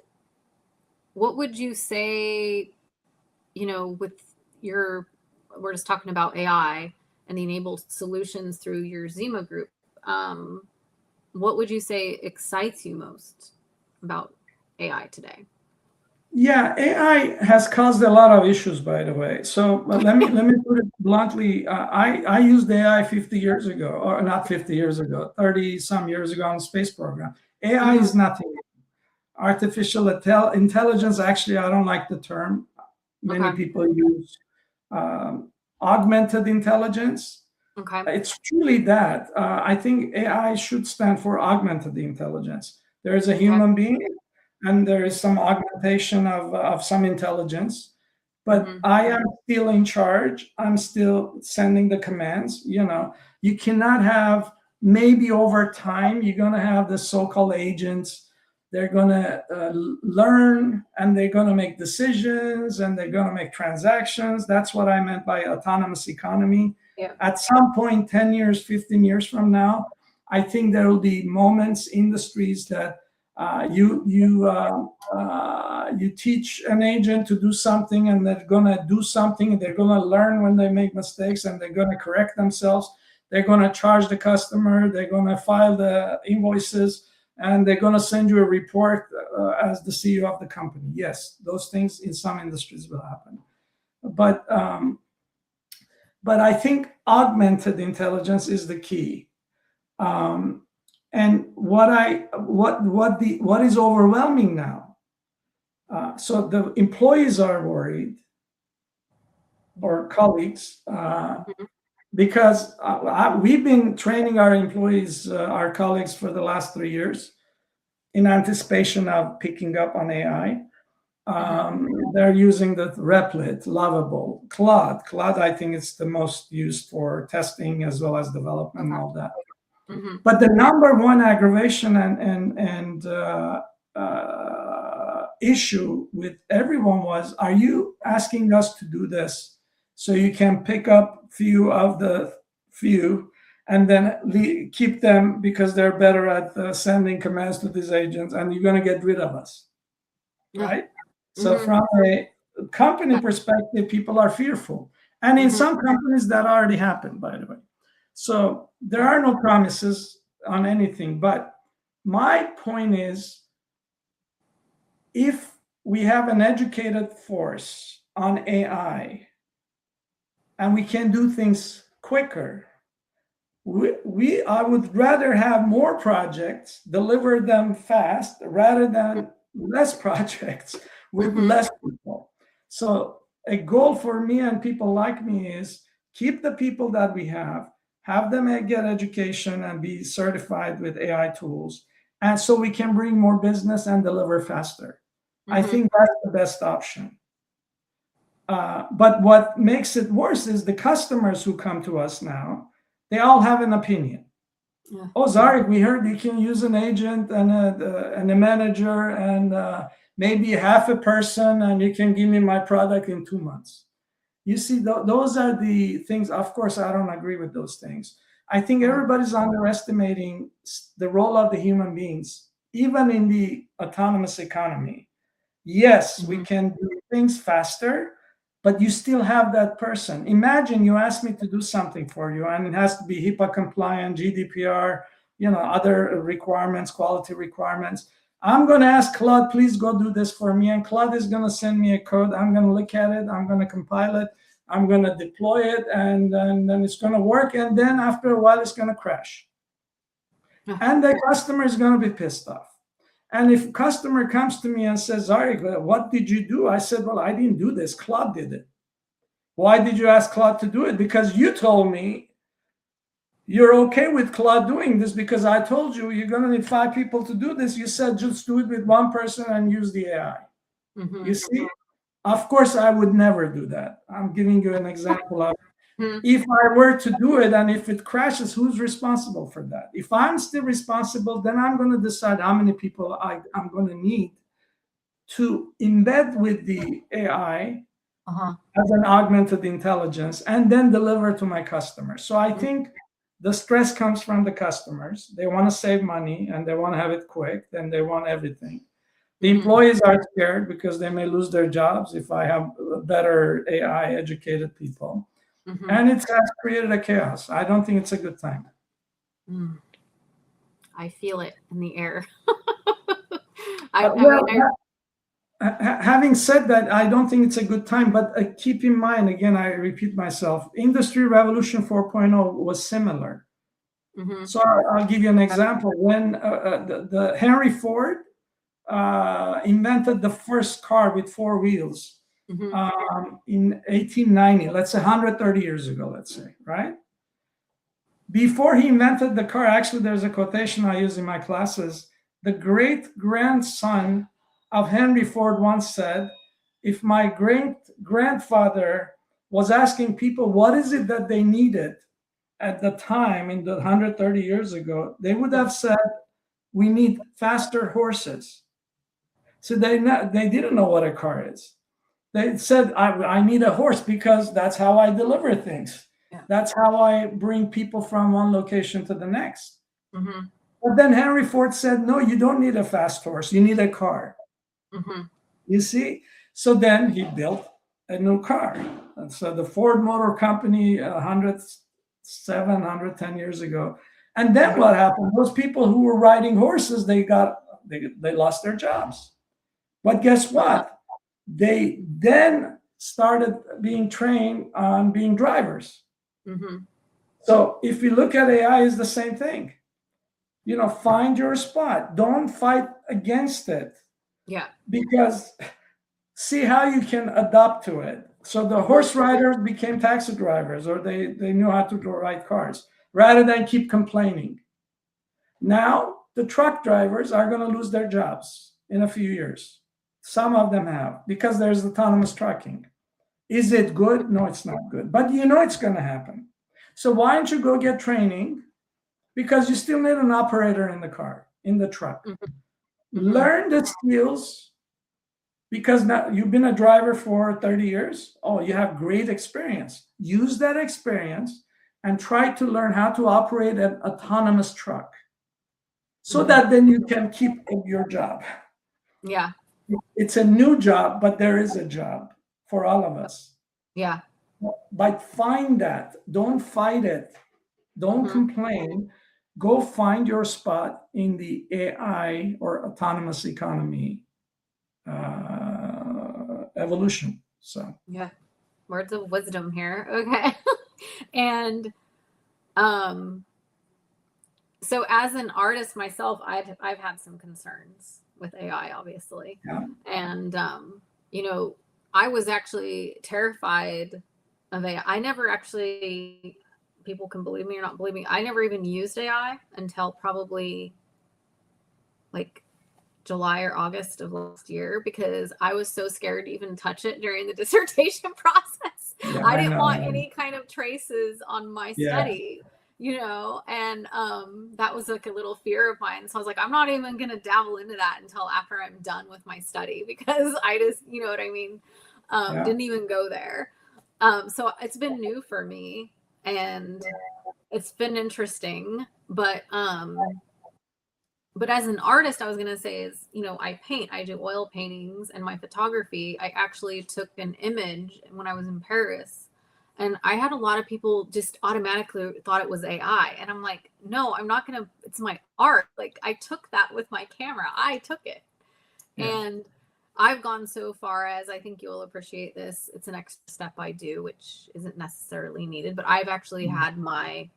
what would you say, with we're just talking about AI and the enabled solutions through your Zima group. What would you say excites you most about AI today? Yeah, AI has caused a lot of issues, by the way. So let me put it bluntly. I used AI 50 years ago, or not 50 years ago, 30 some years ago on the space program. AI Mhm. is nothing. Artificial intelligence, actually, I don't like the term. Many Okay. people use um, augmented intelligence. Okay. It's truly that. I think AI should stand for augmented intelligence. There is a Okay. human being and there is some augmentation of some intelligence, but Mhm. I am still in charge. I'm still sending the commands. You cannot have, maybe over time, you're going to have the so called agents. They're going to learn and they're going to make decisions and they're going to make transactions. That's what I meant by autonomous economy. Yeah. At some point, 10 years, 15 years from now, I think there will be moments, industries that you teach an agent to do something and they're going to do something and they're going to learn when they make mistakes and they're going to correct themselves. They're going to charge the customer, they're going to file the invoices, and they're going to send you a report as the CEO of the company. Yes, those things in some industries will happen, but I think augmented intelligence is the key. um, and what is overwhelming now, so the employees are worried, or colleagues, Mhm. because we've been training our employees, our colleagues, for the last 3 years in anticipation of picking up on AI. Mhm. They're using the Replit, Lovable, Claude. Claude, I think, it's the most used for testing as well as development and Okay. all that. Mhm. But the number one aggravation and issue with everyone was, are you asking us to do this so you can pick up few of the few and then keep them because they're better at sending commands to these agents, and you're going to get rid of us, Yeah. right? So Mhm. from a company That. perspective, people are fearful. And in Mhm. some companies that already happened, by the way. So there Yeah. are no promises on anything. But my point is, if we have an educated force on AI and we can do things quicker, I would rather have more projects, deliver them fast, rather than less projects with Mhm. less people. So a goal for me and people like me is keep the people that we have them get education and be certified with AI tools, and so we can bring more business and deliver faster. I Mhm. think that's the best option. But what makes it worse is the customers who come to us now, they all have an opinion. Yeah. Oh, Zarik, we heard you can use an agent and a manager and maybe half a person, and you can give me my product in 2 months. You see, those are the things. Of course, I don't agree with those things. I think Mhm. everybody's underestimating the role of the human beings, even in the autonomous economy. Yes, we Mhm. can do things faster, but you still have that person. Imagine you ask me to do something for you, and it has to be HIPAA compliant, GDPR, other requirements, quality requirements. I'm going to ask Claude, please go do this for me. And Claude is going to send me a code. I'm going to look at it. I'm going to compile it. I'm going to deploy it. And then it's going to work. And then after a while, it's going to crash. Yeah. And the customer is going to be pissed off. And if a customer comes to me and says, Zarik, what did you do? I said, well, I didn't do this. Claude did it. Why did you ask Claude to do it? Because you told me you're okay with Claude doing this, because I told you you're going to need 5 people to do this. You said just do it with one person and use the AI. You Mhm. see, of course, I would never do that. I'm giving you an example of, Mhm. if I were to do it and if it crashes, who's responsible for that? If I'm still responsible, then I'm going to decide how many people I'm going to need to embed with the AI Uh-huh. as an augmented intelligence and then deliver to my customers. So I Mhm. think the stress comes from the customers. They want to save money and they want to have it quick, then they want everything. The Mhm. employees are scared because they may lose their jobs if I have better AI educated people. Mhm. And it has created a chaos. I don't think it's a good time. Mm. I feel it in the air. Uh, I well, mean, having said that, I don't think it's a good time, but keep in mind, again, I repeat myself, Industry Revolution 4.0 was similar. Mm-hmm. So I'll give you an example. When the Henry Ford invented the first car with four wheels in 1890, let's say 130 years ago, let's say, right? Before he invented the car, actually, there's a quotation I use in my classes. The great grandson of Henry Ford once said, if my great grandfather was asking people what is it that they needed at the time in the 130 years ago, they would have said, we need faster horses. So they didn't know what a car is. They said, I need a horse because that's how I deliver things. Yeah. That's how I bring people from one location to the next. Mm-hmm. But then Henry Ford said, no, you don't need a fast horse. You need a car. Mm-hmm. You see? So then he built a new car. And so the Ford Motor Company, 110 years ago. And then what happened? Those people who were riding horses, they lost their jobs. But guess what? They then started being trained on being drivers. Mm-hmm. So if you look at AI, it's the same thing. Find your spot. Don't fight against it. Yeah. Because see how you can adapt to it. So the horse riders became taxi drivers, or they knew how to ride cars rather than keep complaining. Now the truck drivers are going to lose their jobs in a few years. Some of them have, because there's autonomous trucking. Is it good? No, it's not good. But it's going to happen. So why don't you go get training? Because you still need an operator in the car, in the truck. Mm-hmm. Learn the skills, because now you've been a driver for 30 years. Oh, you have great experience. Use that experience and try to learn how to operate an autonomous truck so that then you can keep your job. Yeah. It's a new job, but there is a job for all of us. Yeah. But find that. Don't fight it. Don't complain. Go find your spot in the AI or autonomous economy evolution. So yeah, words of wisdom here. Okay. And so as an artist myself, I've had some concerns with AI, obviously. Yeah. And I was actually terrified of AI. I never actually, people can believe me or not believe me, I never even used AI until probably like July or August of last year, because I was so scared to even touch it during the dissertation process. Yeah, I didn't want any kind of traces on my study, and that was like a little fear of mine. So I was like, I'm not even going to dabble into that until after I'm done with my study, because I just, you know what I mean? Didn't even go there. So it's been new for me and it's been interesting, but as an artist, I was going to say is, I paint, I do oil paintings, and my photography, I actually took an image when I was in Paris, and I had a lot of people just automatically thought it was AI. And I'm like, no, I'm not going to, it's my art. Like, I took that with my camera. I took it. Yeah. And I've gone so far as, I think you'll appreciate this, it's an extra step I do, which isn't necessarily needed, but I've actually had my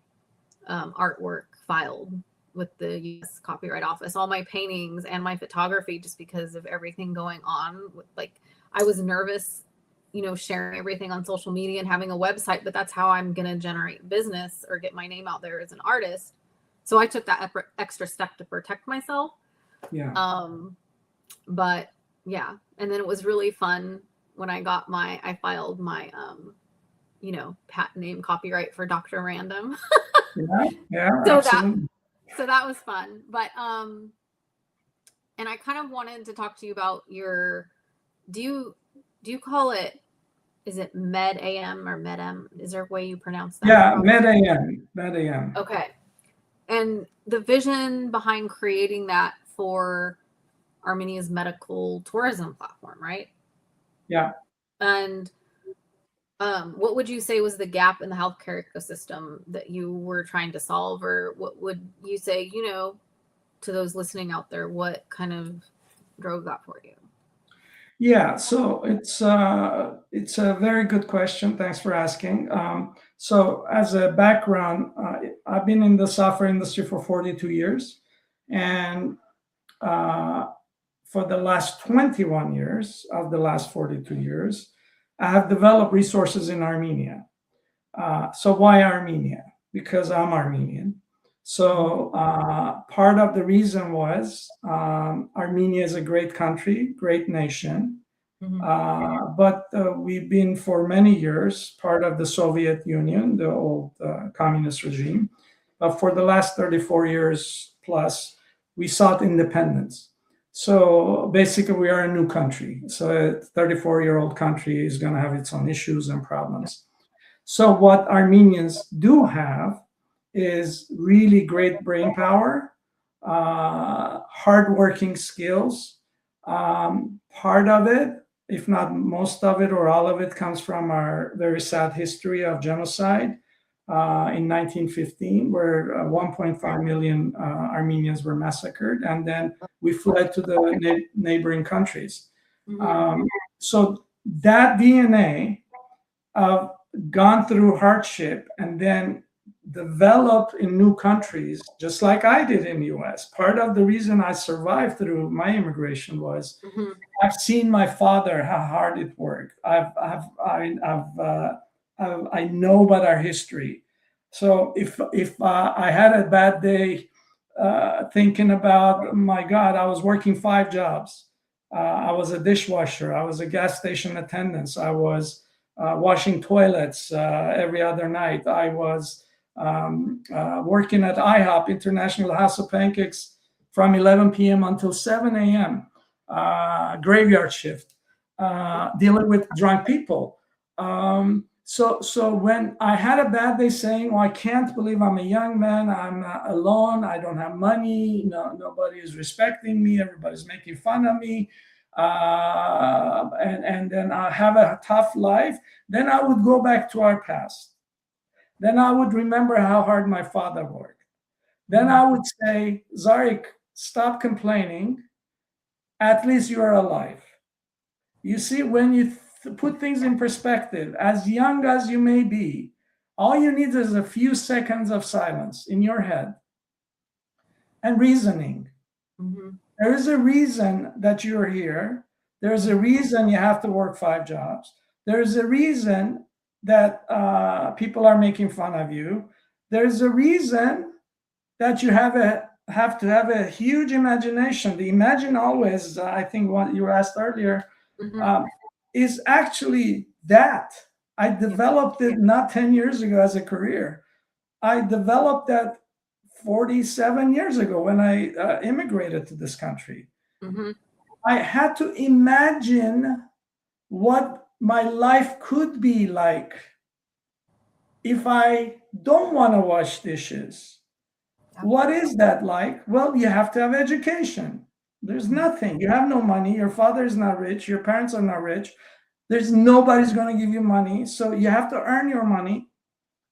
artwork filed with the US Copyright Office, all my paintings and my photography, just because of everything going on. Like, I was nervous, sharing everything on social media and having a website, but that's how I'm going to generate business or get my name out there as an artist. So I took that extra step to protect myself. Yeah. But yeah. And then it was really fun when I filed my, patent name copyright for Dr. Random. Yeah. So absolutely. So that was fun. But, and I kind of wanted to talk to you about do you call it, is it Med AM or Med M? Is there a way you pronounce that? Yeah, Med AM. Okay. And the vision behind creating that for Armenia's medical tourism platform, right? Yeah. And what would you say was the gap in the healthcare ecosystem that you were trying to solve? Or what would you say, to those listening out there, what kind of drove that for you? Yeah, so it's a very good question. Thanks for asking. So as a background, I've been in the software industry for 42 years, and uh, for the last 21 years of the last 42 years, I have developed resources in Armenia. So why Armenia? Because I'm Armenian. So part of the reason was Armenia is a great country, great nation, but we've been for many years part of the Soviet Union, the old communist regime. But for the last 34 years plus, we sought independence. So basically, we are a new country. So a 34-year-old country is going to have its own issues and problems. So what Armenians do have is really great brain power, hardworking skills. Part of it, if not most of it or all of it, comes from our very sad history of genocide in 1915, where 1.5 million Armenians were massacred, and then we fled to the neighboring countries. So that DNA of gone through hardship and then develop in new countries, just like I did in the US. Part of the reason I survived through my immigration was I've seen my father how hard it worked. I know about our history. So if I had a bad day thinking about, my God, I was working 5 jobs. I was a dishwasher. I was a gas station attendant. I was washing toilets every other night. I was working at IHOP, International House of Pancakes, from 11 p.m. until 7 a.m. Graveyard shift, dealing with drunk people. So when I had a bad day saying, "Oh, I can't believe I'm a young man. I'm alone. I don't have money. No, nobody is respecting me. Everybody's making fun of me." And then I have a tough life. Then I would go back to our past. Then I would remember how hard my father worked. Then I would say, Zarik, stop complaining. At least you are alive. You see, when you put things in perspective, as young as you may be, all you need is a few seconds of silence in your head and reasoning. There is a reason that you're here. There's a reason you have to work 5 jobs. There's a reason that people are making fun of you. There's a reason that you have to have a huge imagination. The imagine always, I think what you asked earlier, is actually that. I developed it not 10 years ago as a career. I developed that 47 years ago when I immigrated to this country. I had to imagine what my life could be like if I don't want to wash dishes. What is that like? Well, you have to have education. There's nothing. You have no money. Your father is not rich. Your parents are not rich. There's nobody's going to give you money. So you have to earn your money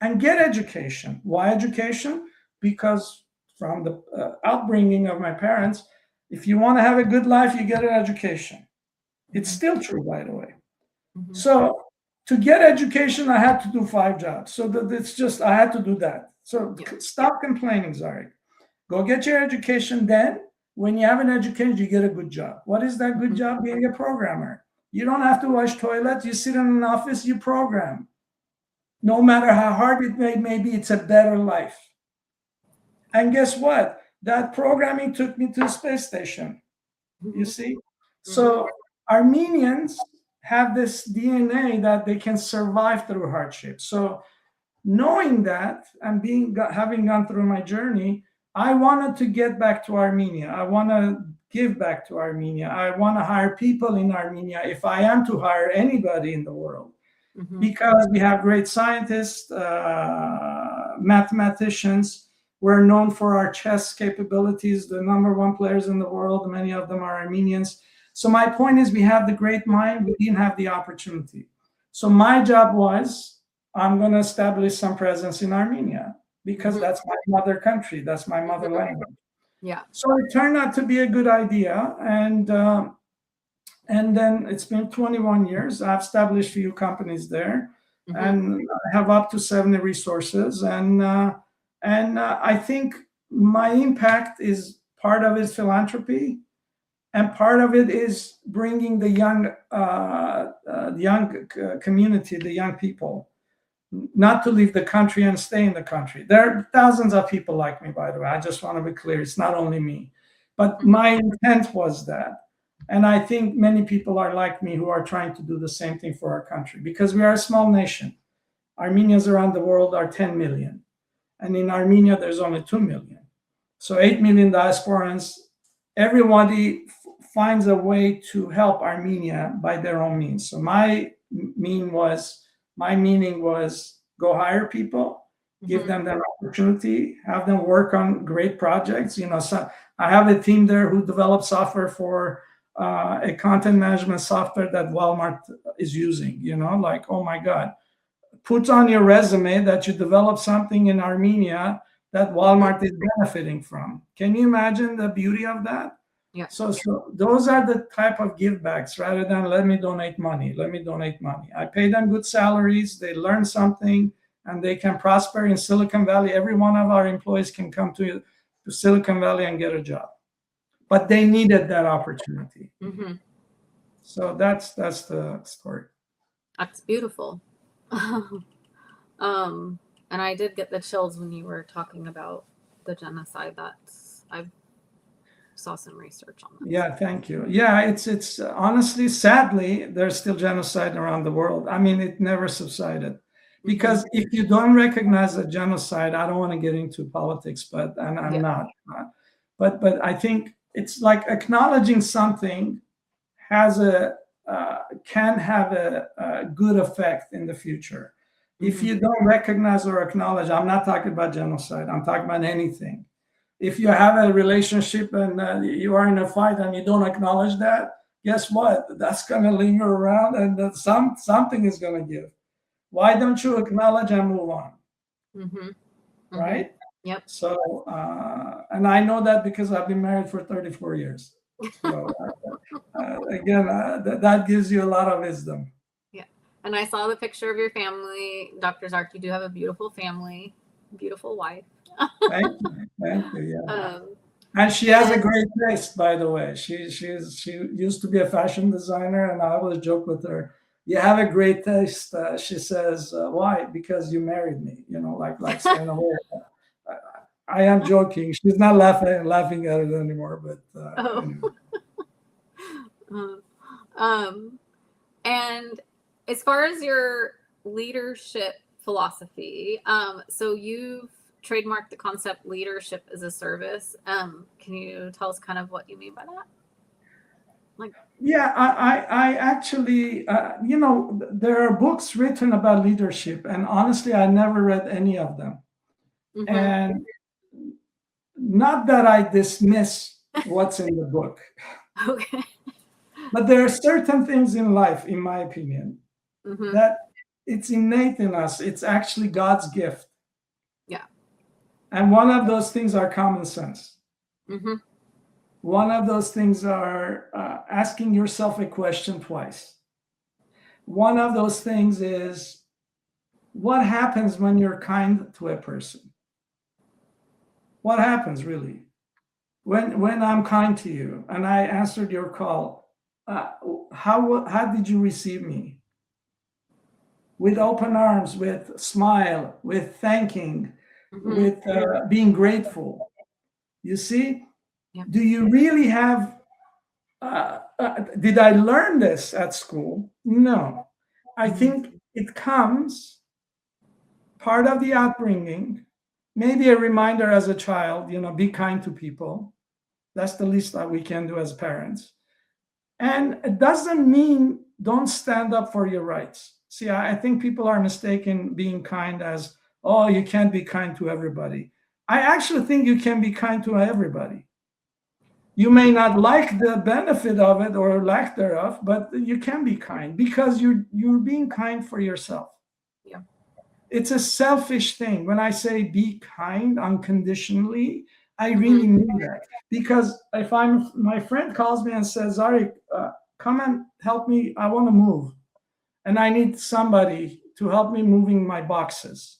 and get education. Why education? Because from the upbringing of my parents, if you want to have a good life, you get an education. It's still true, by the way. So to get education, I had to do 5 jobs. So it's just, I had to do that. So stop complaining, Zarik. Go get your education. Then when you have an education, you get a good job. What is that good job? Being a programmer. You don't have to wash toilets. You sit in an office, you program. No matter how hard it may be, it's a better life. And guess what? That programming took me to the space station. You see? So Armenians have this DNA that they can survive through hardship. So knowing that and having gone through my journey, I wanted to get back to Armenia. I want to give back to Armenia. I want to hire people in Armenia if I am to hire anybody in the world. Because we have great scientists, mathematicians. We're known for our chess capabilities, the #1 players in the world. Many of them are Armenians. So my point is, we have the great mind. We didn't have the opportunity. So my job was, I'm going to establish some presence in Armenia because that's my mother country. That's my mother language. Yeah. So it turned out to be a good idea. And And then it's been 21 years. I've established a few companies there, Mm-hmm. and I have up to 70 resources. And I think my impact is part of it is philanthropy, and part of it is bringing the young community, the young people, not to leave the country and stay in the country. There are thousands of people like me, by the way. I just want to be clear. It's not only me. But my intent was that. And I think many people are like me who are trying to do the same thing for our country because we are a small nation. Armenians around the world are 10 million. And in Armenia, there's only 2 million. So 8 million diasporans. Everybody finds a way to help Armenia by their own means. So my meaning was go hire people, give them that opportunity, have them work on great projects. So I have a team there who develops software for a content management software that Walmart is using. Like, oh my God, put on your resume that you developed something in Armenia that Walmart is benefiting from. Can you imagine the beauty of that? Yeah. So those are the type of give backs rather than let me donate money. I pay them good salaries. They learn something and they can prosper in Silicon Valley. Every one of our employees can come to Silicon Valley and get a job, but they needed that opportunity. Mm-hmm. So that's the story. That's beautiful. And I did get the chills when you were talking about the genocide. I saw some research on that. Yeah, thank you. Yeah, it's honestly, sadly, there's still genocide around the world. I mean, it never subsided. Because if you don't recognize a genocide, I don't want to get into politics, but I'm not. But I think it's like acknowledging something can have a good effect in the future. If you don't recognize or acknowledge, I'm not talking about genocide. I'm talking about anything. If you have a relationship and you are in a fight and you don't acknowledge that, guess what? That's going to linger around and something is going to give. Why don't you acknowledge and move on? Right? Yep. So, and I know that because I've been married for 34 years. So, again, that gives you a lot of wisdom. Yeah. And I saw the picture of your family. Dr. Zarik, you do have a beautiful family, beautiful wife. Thank you. Yeah. And she has a great taste, by the way. She used to be a fashion designer, and I always joke with her, you have a great taste. She says, why? Because you married me, like saying, I am joking. She's not laughing at it anymore, but anyway. And as far as your leadership philosophy, so you've trademarked the concept leadership as a service. Can you tell us kind of what you mean by that? Yeah, I actually, there are books written about leadership, and honestly, I never read any of them. And not that I dismiss what's in the book. Okay. But there are certain things in life, in my opinion, that it's innate in us. It's actually God's gift. Yeah. And one of those things are common sense. One of those things are asking yourself a question twice. One of those things is, what happens when you're kind to a person? What happens really? When I'm kind to you and I answered your call, how did you receive me? With open arms, with smile, with thanking, with being grateful. You see? Yeah. Do you really have, did I learn this at school? No. I think it comes part of the upbringing, maybe a reminder as a child, be kind to people. That's the least that we can do as parents. And it doesn't mean don't stand up for your rights. See, I think people are mistaken being kind as, oh, you can't be kind to everybody. I actually think you can be kind to everybody. You may not like the benefit of it or lack thereof, but you can be kind because you're being kind for yourself. Yeah. It's a selfish thing. When I say be kind unconditionally, I really mean that. Because if my friend calls me and says, Zarik, come and help me. I want to move. And I need somebody to help me moving my boxes.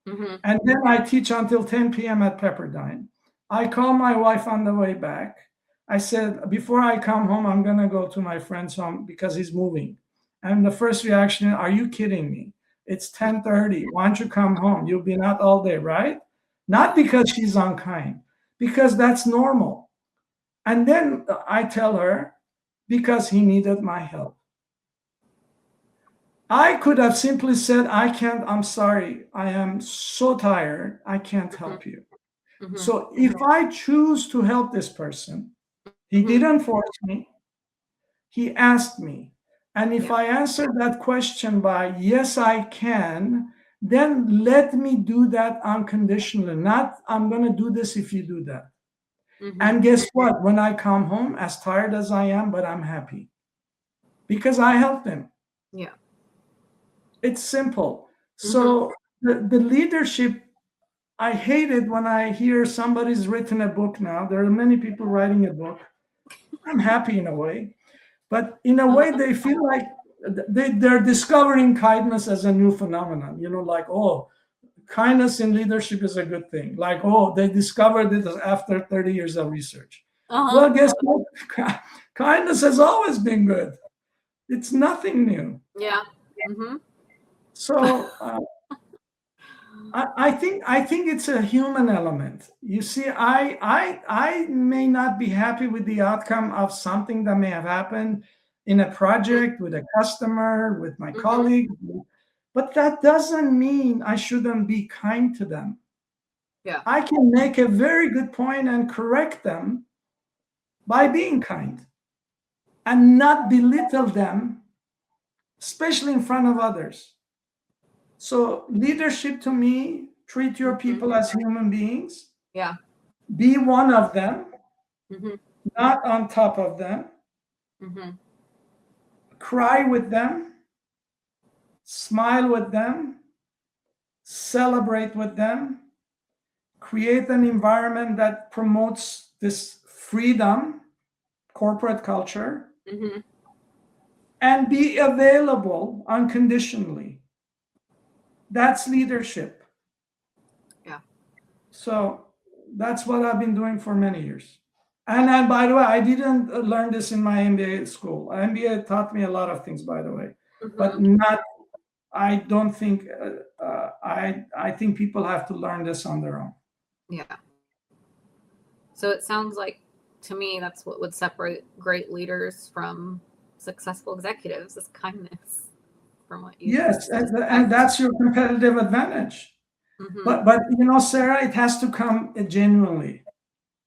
Mm-hmm. And then I teach until 10 p.m. at Pepperdine. I call my wife on the way back. I said, before I come home, I'm going to go to my friend's home because he's moving. And the first reaction, are you kidding me? It's 10:30. Why don't you come home? You've been out all day, right? Not because she's unkind, because that's normal. And then I tell her, because he needed my help. I could have simply said, I can't, I'm sorry. I am so tired. I can't help you. Mm-hmm. So if I choose to help this person, he Mm-hmm. didn't force me. He asked me. And if Yeah. I answer that question by, yes, I can, then let me do that unconditionally. Not, I'm going to do this if you do that. Mm-hmm. And guess what? When I come home, as tired as I am, but I'm happy because I helped him. Yeah. It's simple. So the leadership, I hate it when I hear somebody's written a book now. There are many people writing a book. I'm happy in a way, but in a way they feel like they're discovering kindness as a new phenomenon. Like, oh, kindness in leadership is a good thing. Like, oh, they discovered it after 30 years of research. Well, guess what? Kindness has always been good. It's nothing new. Yeah. Mm-hmm. So I think it's a human element. You see, I may not be happy with the outcome of something that may have happened in a project with a customer, with my colleague, but that doesn't mean I shouldn't be kind to them. Yeah. I can make a very good point and correct them by being kind and not belittle them, especially in front of others. So leadership to me, treat your people as human beings. Yeah. Be one of them, Mm-hmm. not on top of them. Mm-hmm. Cry with them, smile with them, celebrate with them, create an environment that promotes this freedom, corporate culture, Mm-hmm. and be available unconditionally. That's leadership. Yeah. So that's what I've been doing for many years. And by the way, I didn't learn this in my MBA school. MBA taught me a lot of things, by the way, but not. I don't think. I think people have to learn this on their own. Yeah. So it sounds like, to me, that's what would separate great leaders from successful executives is kindness. From what you Yes, and that's your competitive advantage. Mm-hmm. But Sarah, it has to come genuinely.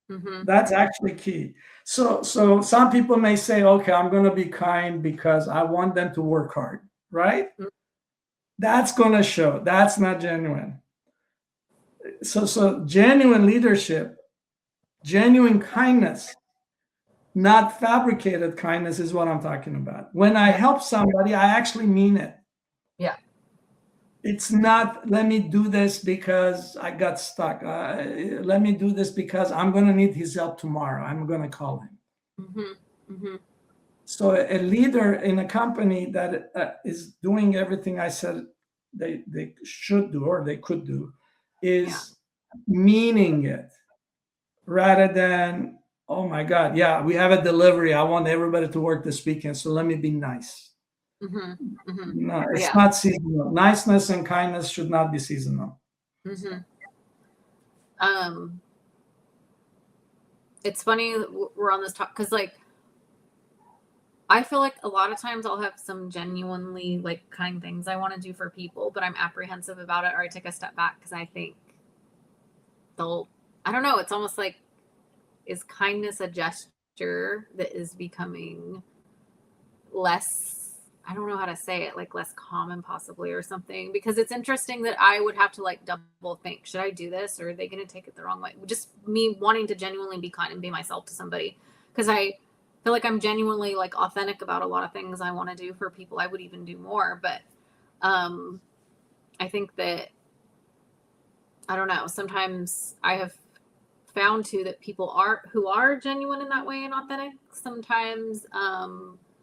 Mm-hmm. That's actually key. So some people may say, okay, I'm going to be kind because I want them to work hard, right? Mm-hmm. That's going to show. That's not genuine. So genuine leadership, genuine kindness, not fabricated kindness is what I'm talking about. When I help somebody, I actually mean it. Yeah. It's not, let me do this because I got stuck. Let me do this because I'm going to need his help tomorrow. I'm going to call him. Mm-hmm. Mm-hmm. So a leader in a company that is doing everything I said they should do or they could do is meaning it rather than, oh my God, yeah, we have a delivery. I want everybody to work this weekend, so let me be nice. Mm-hmm. Mm-hmm. No, it's not seasonal. Niceness and kindness should not be seasonal. Mm-hmm. It's funny we're on this talk because, like, I feel like a lot of times I'll have some genuinely like kind things I want to do for people, but I'm apprehensive about it, or I take a step back because I think I don't know. It's almost like, is kindness a gesture that is becoming less, I don't know how to say it, like less common possibly or something, because it's interesting that I would have to like double think, should I do this or are they going to take it the wrong way? Just me wanting to genuinely be kind and be myself to somebody, because I feel like I'm genuinely like authentic about a lot of things I want to do for people. I would even do more, but I think that, I don't know, sometimes I have found too that people who are genuine in that way and authentic sometimes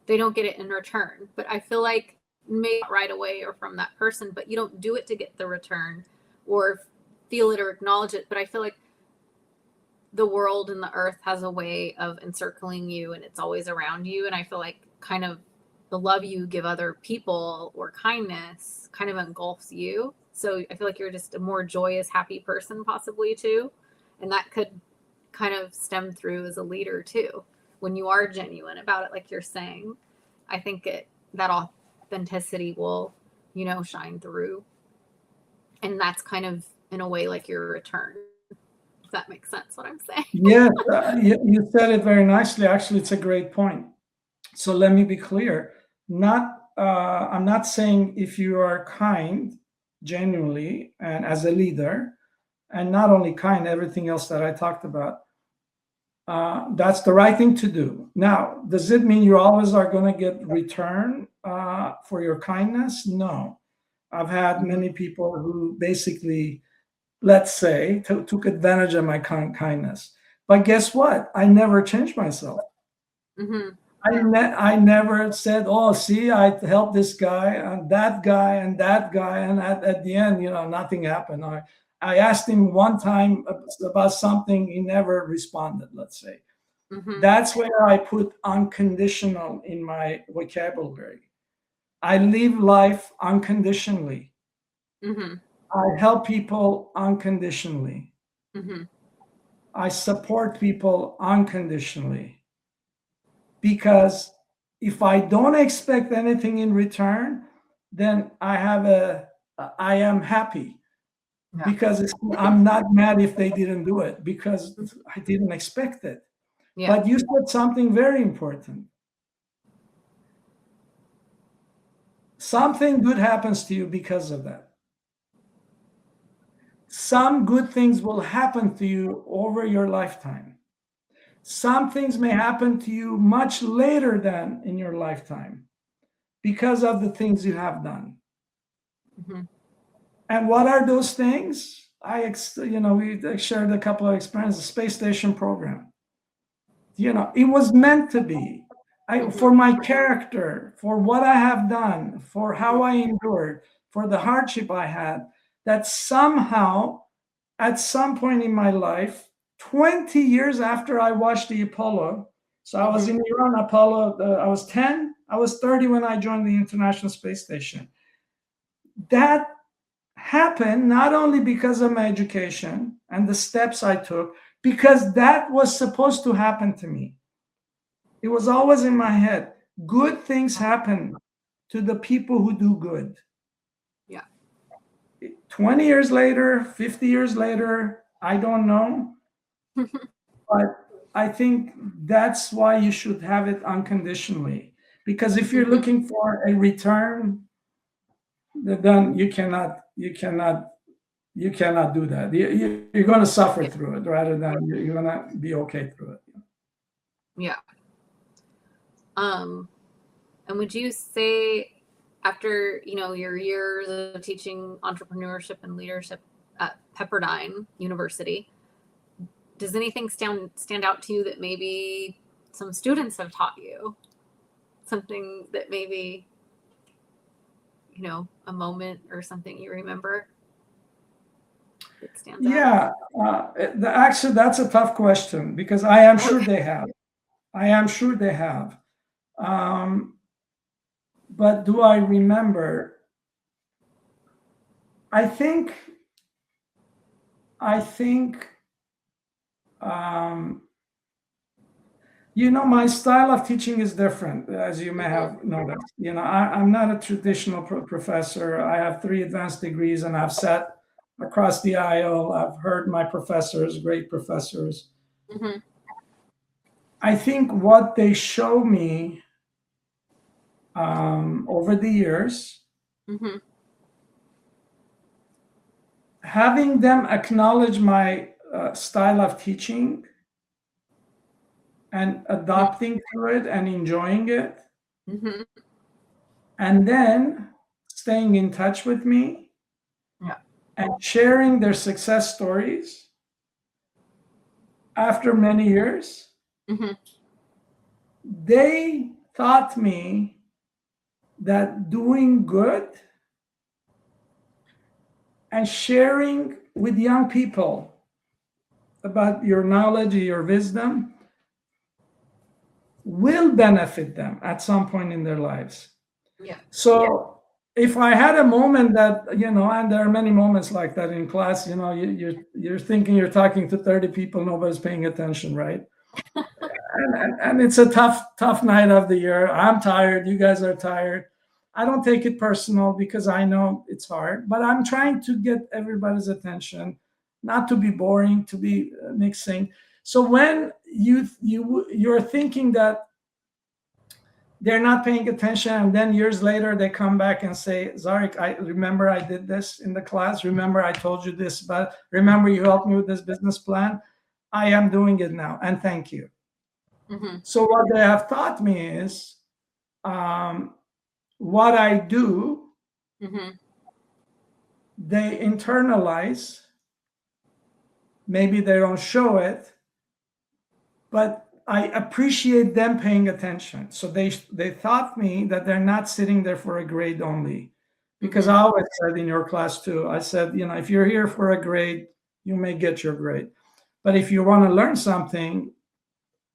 they don't get it in return. But I feel like maybe not right away or from that person, but you don't do it to get the return or feel it or acknowledge it. But I feel like the world and the earth has a way of encircling you, and it's always around you. And I feel like kind of the love you give other people or kindness kind of engulfs you. So I feel like you're just a more joyous, happy person possibly too. And that could kind of stem through as a leader too. When you are genuine about it, like you're saying, I think that authenticity will, shine through. And that's kind of in a way like your return. If that makes sense what I'm saying. Yes, you said it very nicely. Actually, it's a great point. So let me be clear. I'm not saying if you are kind, genuinely, and as a leader, and not only kind, everything else that I talked about, that's the right thing to do. Now, does it mean you always are going to get return for your kindness? No. I've had many people who basically, let's say, took advantage of my kindness. But guess what? I never changed myself. Mm-hmm. I never said, "Oh, see, I helped this guy and that guy and that guy," and at the end, nothing happened. I asked him one time about something, he never responded. Let's say, that's where I put unconditional in my vocabulary. I live life unconditionally. I help people unconditionally. I support people unconditionally. Because if I don't expect anything in return, then I am happy. Yeah. Because I'm not mad if they didn't do it because I didn't expect it. Yeah. But you said something very important. Something good happens to you because of that. Some good things will happen to you over your lifetime. Some things may happen to you much later than in your lifetime because of the things you have done. And what are those things? We shared a couple of experiences. The space station program. It was meant to be. For my character, for what I have done, for how I endured, for the hardship I had, that somehow, at some point in my life, 20 years after I watched the Apollo, so I was in Iran, Apollo, I was 10, I was 30 when I joined the International Space Station. That happened not only because of my education and the steps I took, because that was supposed to happen to me. It was always in my head. Good things happen to the people who do good. Yeah. 20 years later, 50 years later, I don't know. But I think that's why you should have it unconditionally. Because if you're looking for a return, then you cannot do that. You're going to suffer through it rather than you're going to be okay through it. Yeah. And would you say after, your years of teaching entrepreneurship and leadership at Pepperdine University, does anything stand out to you that maybe some students have taught you? Something that maybe, a moment or something you remember that stands out? Actually, that's a tough question because I am sure they have. But do I remember? I think my style of teaching is different, as you may have noticed. I'm not a traditional professor. I have 3 advanced degrees, and I've sat across the aisle. I've heard my professors, great professors. I think what they show me over the years, having them acknowledge my style of teaching and adopting to it and enjoying it, and then staying in touch with me and sharing their success stories after many years, they taught me that doing good and sharing with young people about your knowledge, your wisdom, will benefit them at some point in their lives. Yeah. So if I had a moment that, and there are many moments like that in class, you're thinking you're talking to 30 people, nobody's paying attention, right? and it's a tough night of the year. I'm tired. You guys are tired. I don't take it personal because I know it's hard, but I'm trying to get everybody's attention, not to be boring, to be mixing. So when you're thinking that they're not paying attention, and then years later they come back and say, Zarik, I remember I did this in the class. Remember I told you this, but remember you helped me with this business plan. I am doing it now, and thank you. Mm-hmm. So what they have taught me is what I do, Mm-hmm. they internalize. Maybe they don't show it, but I appreciate them paying attention. So they taught me that they're not sitting there for a grade only. Because I always said in your class too, I said, if you're here for a grade, you may get your grade. But if you want to learn something,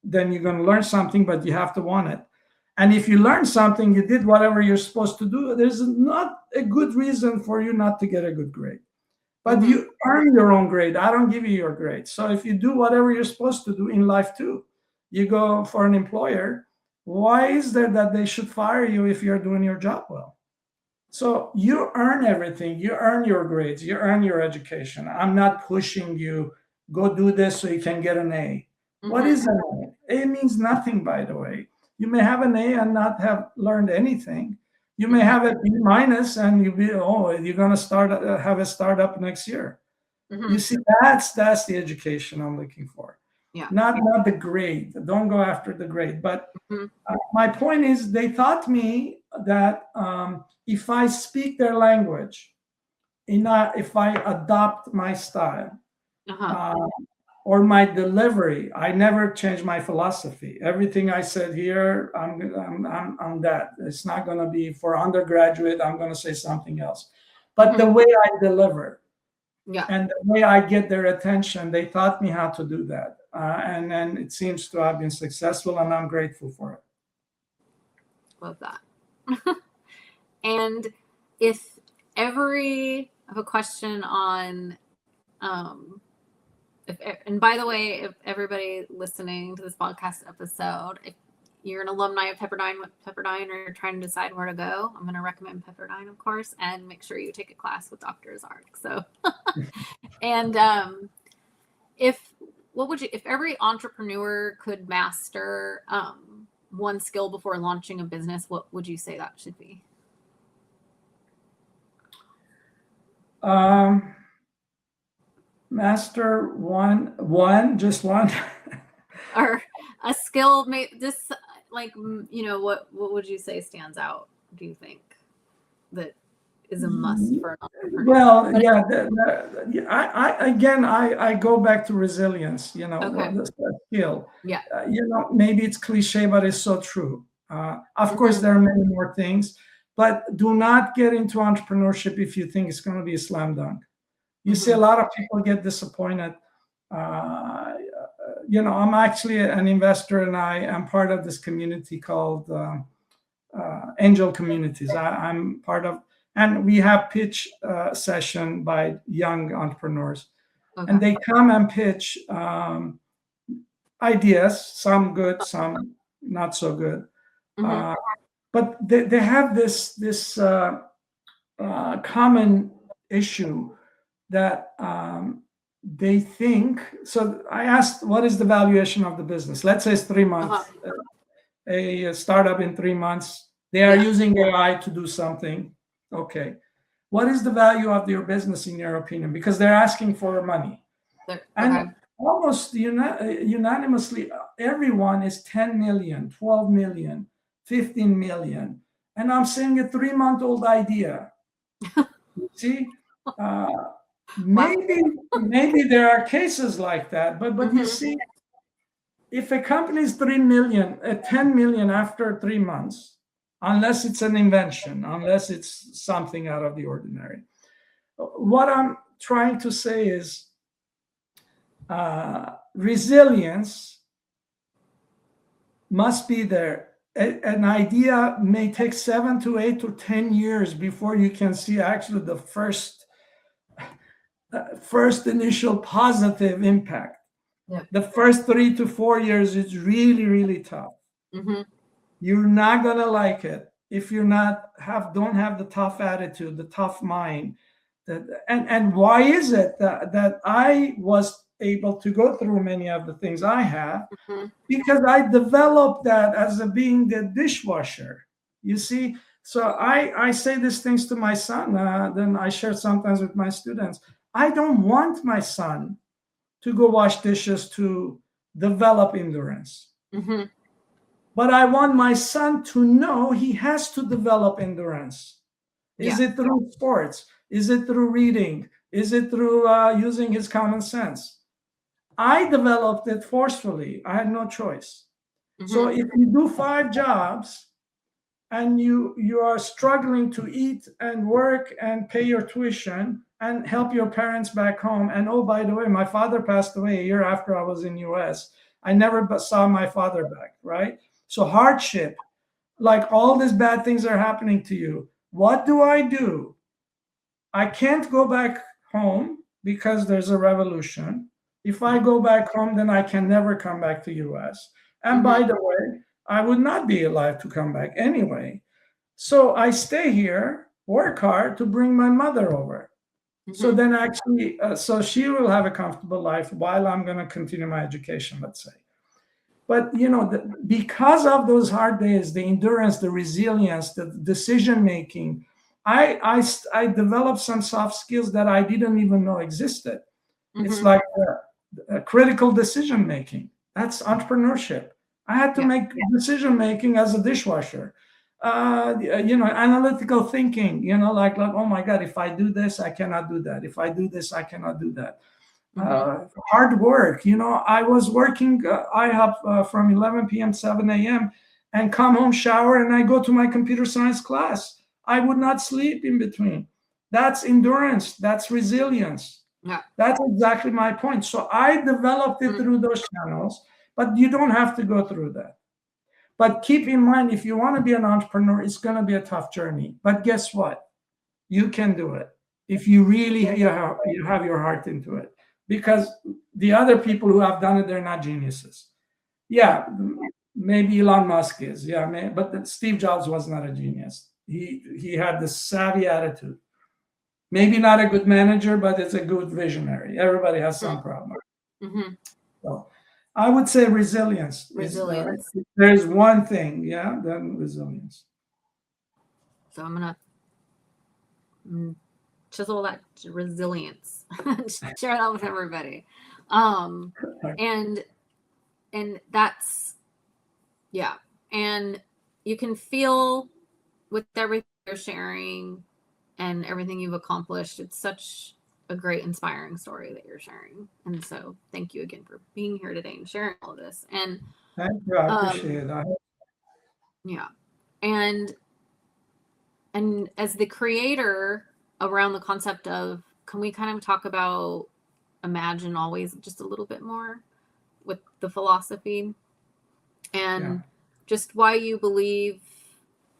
then you're going to learn something, but you have to want it. And if you learn something, you did whatever you're supposed to do, there's not a good reason for you not to get a good grade. But you earn your own grade. I don't give you your grade. So if you do whatever you're supposed to do in life too, you go for an employer, why is there that they should fire you if you're doing your job well? So you earn everything. You earn your grades. You earn your education. I'm not pushing you, go do this so you can get an A. What is an A? A means nothing, by the way. You may have an A and not have learned anything. You may have a B minus and you're going to have a startup next year. You see, that's the education I'm looking for. Yeah. Not the grade. Don't go after the grade. But my point is, they taught me that if I speak their language, if I adopt my style, or my delivery, I never change my philosophy. Everything I said here, I'm that. It's not going to be for undergraduate. I'm going to say something else. But the way I deliver, and the way I get their attention, they taught me how to do that. And then it seems to have been successful, and I'm grateful for it. Love that. And if I have a question on, and by the way, if everybody listening to this podcast episode, if you're an alumni of Pepperdine or you're trying to decide where to go, I'm going to recommend Pepperdine, of course, and make sure you take a class with Dr. Zarik. So, and if every entrepreneur could master one skill before launching a business, what would you say that should be? Master just one. Or a skill, just like, what would you say stands out, do you think, that is a must for an entrepreneur? Well, I go back to resilience, the skill. Yeah. Maybe it's cliche, but it's so true. Of course, there are many more things, but do not get into entrepreneurship if you think it's going to be a slam dunk. You see a lot of people get disappointed. I'm actually an investor, and I am part of this community called Angel Communities. I'm part of, and we have pitch session by young entrepreneurs, and they come and pitch ideas, some good, some not so good. But they have this common issue that they think. So I asked, what is the valuation of the business? Let's say it's 3 months, a startup in 3 months. They are using AI to do something. Okay. What is the value of your business in your opinion? Because they're asking for money. And almost unanimously, everyone is 10 million, 12 million, 15 million. And I'm saying a 3-month-old idea. See? Maybe there are cases like that, but you see, if a company is 3 million, 10 million after 3 months, unless it's an invention, unless it's something out of the ordinary. What I'm trying to say is resilience must be there. An idea may take 7 to 8 to 10 years before you can see actually the first initial positive impact. Yeah. The first 3 to 4 years is really, really tough. Mm-hmm. You're not gonna like it if you're don't have the tough attitude, the tough mind. And why is it that I was able to go through many of the things I have? Mm-hmm. Because I developed that as being the dishwasher. You see, so I say these things to my son. Then I share sometimes with my students. I don't want my son to go wash dishes to develop endurance. Mm-hmm. But I want my son to know he has to develop endurance. Is it through sports? Is it through reading? Is it through using his common sense? I developed it forcefully. I had no choice. Mm-hmm. So if you do 5 jobs and you are struggling to eat and work and pay your tuition and help your parents back home, and oh, by the way, my father passed away a year after I was in US. I never saw my father back, right? So hardship, like all these bad things are happening to you. What do? I can't go back home because there's a revolution. If I go back home, then I can never come back to US. And Mm-hmm. by the way, I would not be alive to come back anyway. So I stay here, work hard to bring my mother over. Mm-hmm. So then actually, so she will have a comfortable life while I'm going to continue my education, let's say. But, because of those hard days, the endurance, the resilience, the decision-making, I developed some soft skills that I didn't even know existed. Mm-hmm. It's like critical decision-making. That's entrepreneurship. I had to make decision-making as a dishwasher. Analytical thinking, like, oh my God, if I do this, I cannot do that. If I do this, I cannot do that. Hard work. I was working, I have from 11 p.m., 7 a.m. and come home, shower, and I go to my computer science class. I would not sleep in between. That's endurance. That's resilience. Yeah. That's exactly my point. So I developed it through those channels, but you don't have to go through that. But keep in mind, if you want to be an entrepreneur, it's going to be a tough journey. But guess what? You can do it if you really you have your heart into it. Because the other people who have done it, they're not geniuses. Yeah, maybe Elon Musk is. Yeah, but Steve Jobs was not a genius. He had this savvy attitude. Maybe not a good manager, but it's a good visionary. Everybody has some problem. Mm-hmm. So I would say resilience. Resilience. There's one thing, then resilience. So I'm gonna chisel that resilience, share that with everybody, and that's and you can feel with everything you're sharing and everything you've accomplished. It's such a great, inspiring story that you're sharing, and so thank you again for being here today and sharing all of this. And thank you, I appreciate that. Yeah, and as the creator around the concept of, can we kind of talk about imagine always just a little bit more with the philosophy and just why you believe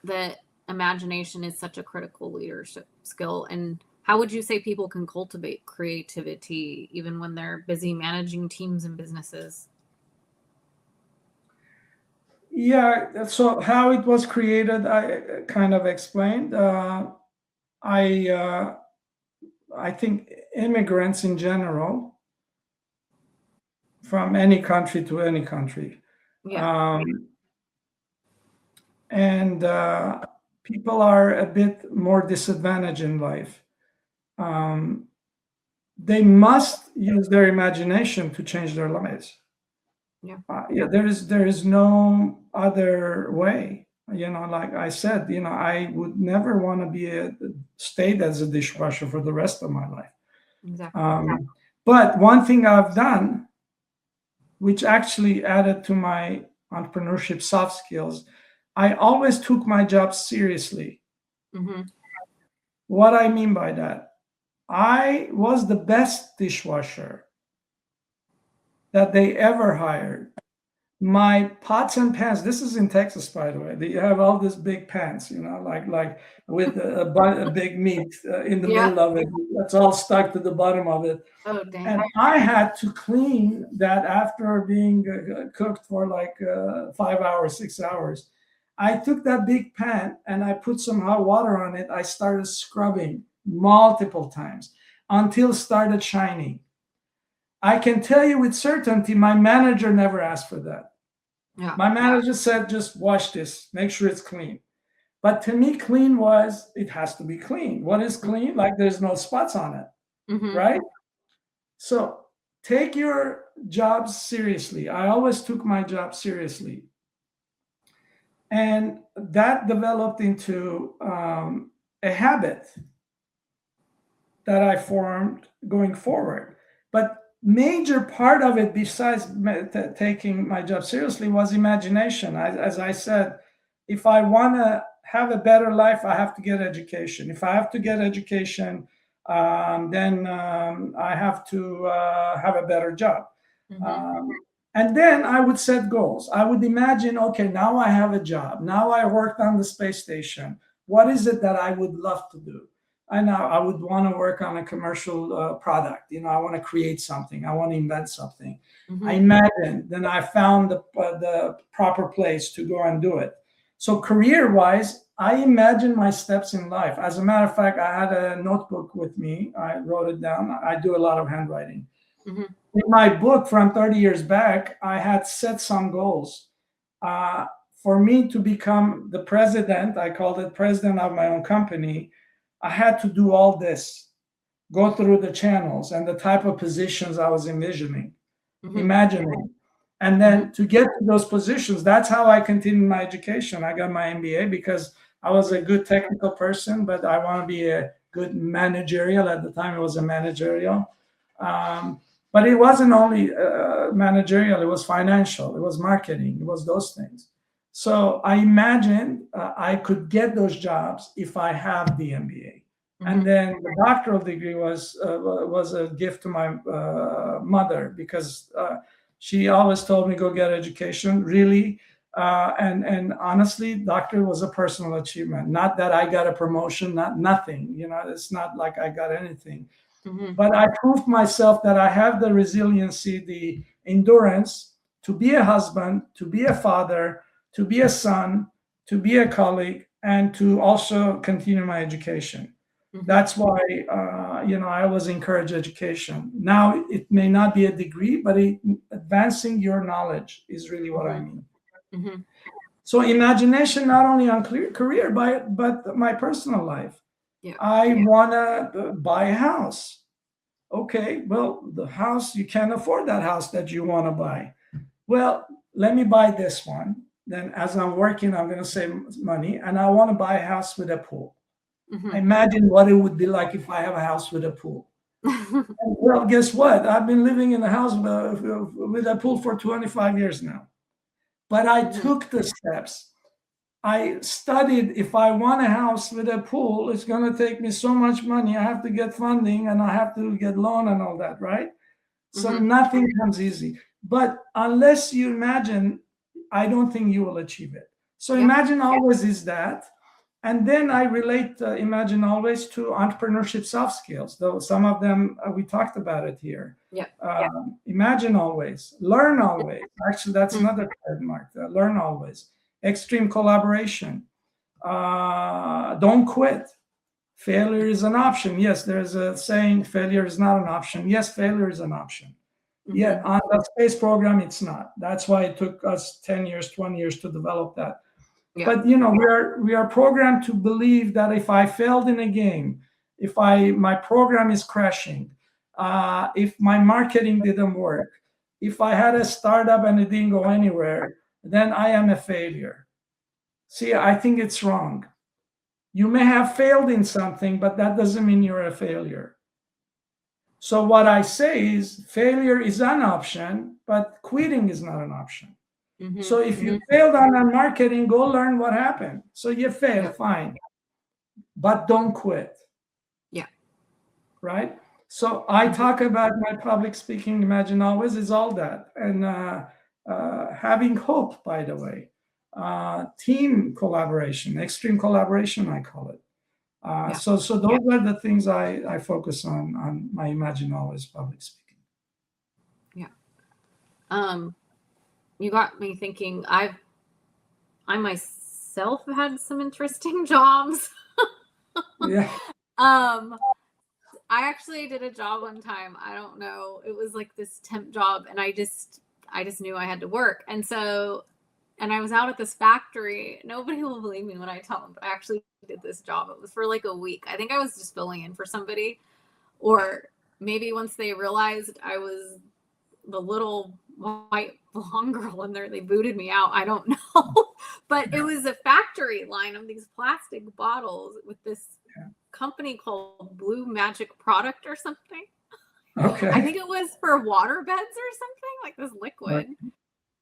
that imagination is such a critical leadership skill, and how would you say people can cultivate creativity even when they're busy managing teams and businesses? Yeah, so how it was created, I kind of explained. I think immigrants in general, from any country to any country, and people are a bit more disadvantaged in life. They must use their imagination to change their lives. There is no other way. Like I said, I would never want to be stayed as a dishwasher for the rest of my life. Exactly. But one thing I've done which actually added to my entrepreneurship soft skills. I always took my job seriously. Mm-hmm. What I mean by that, I was the best dishwasher that they ever hired. My pots and pans, this is in Texas, by the way. You have all these big pans, like with a big meat in the Yeah. middle of it. That's all stuck to the bottom of it. Oh, dang. And I had to clean that after being cooked for like 5 hours, 6 hours. I took that big pan and I put some hot water on it. I started scrubbing multiple times until it started shining. I can tell you with certainty, my manager never asked for that. Yeah. My manager said, just wash this, make sure it's clean. But to me, clean was, it has to be clean. What is clean? Like there's no spots on it, Mm-hmm. right? So take your job seriously. I always took my job seriously. And that developed into a habit that I formed going forward. But major part of it, besides taking my job seriously, was imagination. As I said, if I want to have a better life, I have to get education. If I have to get education, then I have to have a better job. Mm-hmm. And then I would set goals. I would imagine, okay, now I have a job. Now I worked on the space station. What is it that I would love to do? I would want to work on a commercial product. I want to create something. I want to invent something. Mm-hmm. I imagined. Then I found the proper place to go and do it. So career-wise, I imagined my steps in life. As a matter of fact, I had a notebook with me. I wrote it down. I do a lot of handwriting. Mm-hmm. In my book from 30 years back, I had set some goals. For me to become the president, I called it president of my own company, I had to do all this, go through the channels and the type of positions I was imagining. And then to get to those positions, that's how I continued my education. I got my MBA because I was a good technical person, but I want to be a good managerial. At the time, it was a managerial. But it wasn't only managerial, it was financial, it was marketing, it was those things. So I imagined I could get those jobs if I have the MBA. And then the doctoral degree was a gift to my mother because she always told me, go get education, really. And honestly, doctor was a personal achievement. Not that I got a promotion, nothing. It's not like I got anything. But I proved myself that I have the resiliency, the endurance to be a husband, to be a father, to be a son, to be a colleague, and to also continue my education. That's why, I always encourage education. Now, it may not be a degree, but advancing your knowledge is really what I mean. So imagination, not only on career, but my personal life. Yeah. I want to buy a house. Okay, well, the house, you can't afford that house that you want to buy. Well, let me buy this one. Then as I'm working, I'm going to save money, and I want to buy a house with a pool. Imagine what it would be like if I have a house with a pool. Well, guess what? I've been living in a house with a pool for 25 years now. But I took the steps. I studied, if I want a house with a pool, it's going to take me so much money. I have to get funding and I have to get loan and all that, right? So nothing comes easy. But unless you imagine, I don't think you will achieve it. So imagine always is that. And then I relate imagine always to entrepreneurship soft skills, though some of them we talked about it here. Imagine always, learn always. Actually, that's another trademark. Learn always. Extreme collaboration. Don't quit. Failure is an option. Yes, there's a saying, failure is not an option. Yes, failure is an option. Yet on the space program, it's not. That's why it took us 10 years, 20 years to develop that. But we are programmed to believe that if I failed in a game, if my program is crashing, if my marketing didn't work, if I had a startup and it didn't go anywhere, then I am a failure. See, I think it's wrong. You may have failed in something, but that doesn't mean you're a failure. So what I say is failure is an option, but quitting is not an option. So if you failed on marketing, go learn what happened. So you failed, fine, but don't quit. Yeah. Right. So I talk about my public speaking, Imagine Always, is all that. And having hope, by the way, team collaboration, extreme collaboration, I call it. So those are the things I focus on my Imagine Always public speaking. Yeah. You got me thinking. I myself had some interesting jobs. Yeah. I actually did a job one time. I don't know. It was like this temp job, and I just knew I had to work. And so, and I was out at this factory. Nobody will believe me when I tell them, but I actually did this job. It was for like a week. I think I was just filling in for somebody, or maybe once they realized I was the little white blonde girl in there, they booted me out. I don't know. But it was a factory line of these plastic bottles with this company called Blue Magic Product or something. Okay. I think it was for water beds or something, like this liquid.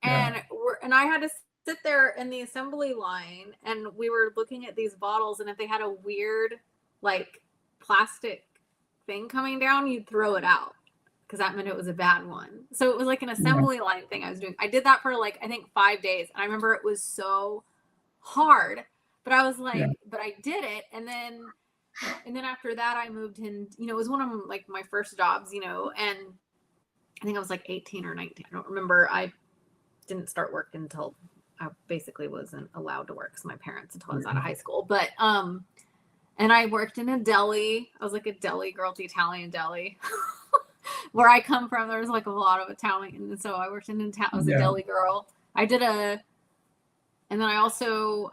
Right. And I had to sit there in the assembly line, and we were looking at these bottles, and if they had a weird like plastic thing coming down, you'd throw it out because that meant it was a bad one. So it was like an assembly line thing I was doing. I did that for like, I think 5 days. And I remember it was so hard, but I was like, but I did it. And then after that, I moved in, it was one of like my first jobs, and I think I was like 18 or 19. I don't remember. I didn't start work until I basically wasn't allowed to work because my parents until I was out of high school. But, and I worked in a deli. I was like a deli girl, the Italian deli. Where I come from, there's like a lot of Italian, and so I worked in I was a deli girl. And then I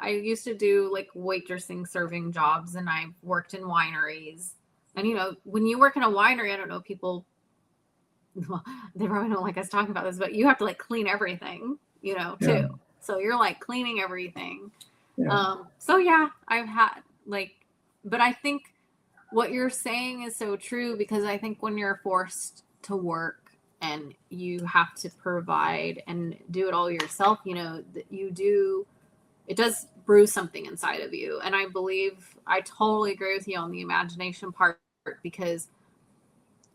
used to do like waitressing, serving jobs, and I worked in wineries. And when you work in a winery, I don't know, people, well, they probably don't like us talking about this, but you have to like clean everything, too. So you're like cleaning everything. So yeah, I've had but I think what you're saying is so true, because I think when you're forced to work and you have to provide and do it all yourself, that it does brew something inside of you. And I believe I totally agree with you on the imagination part, because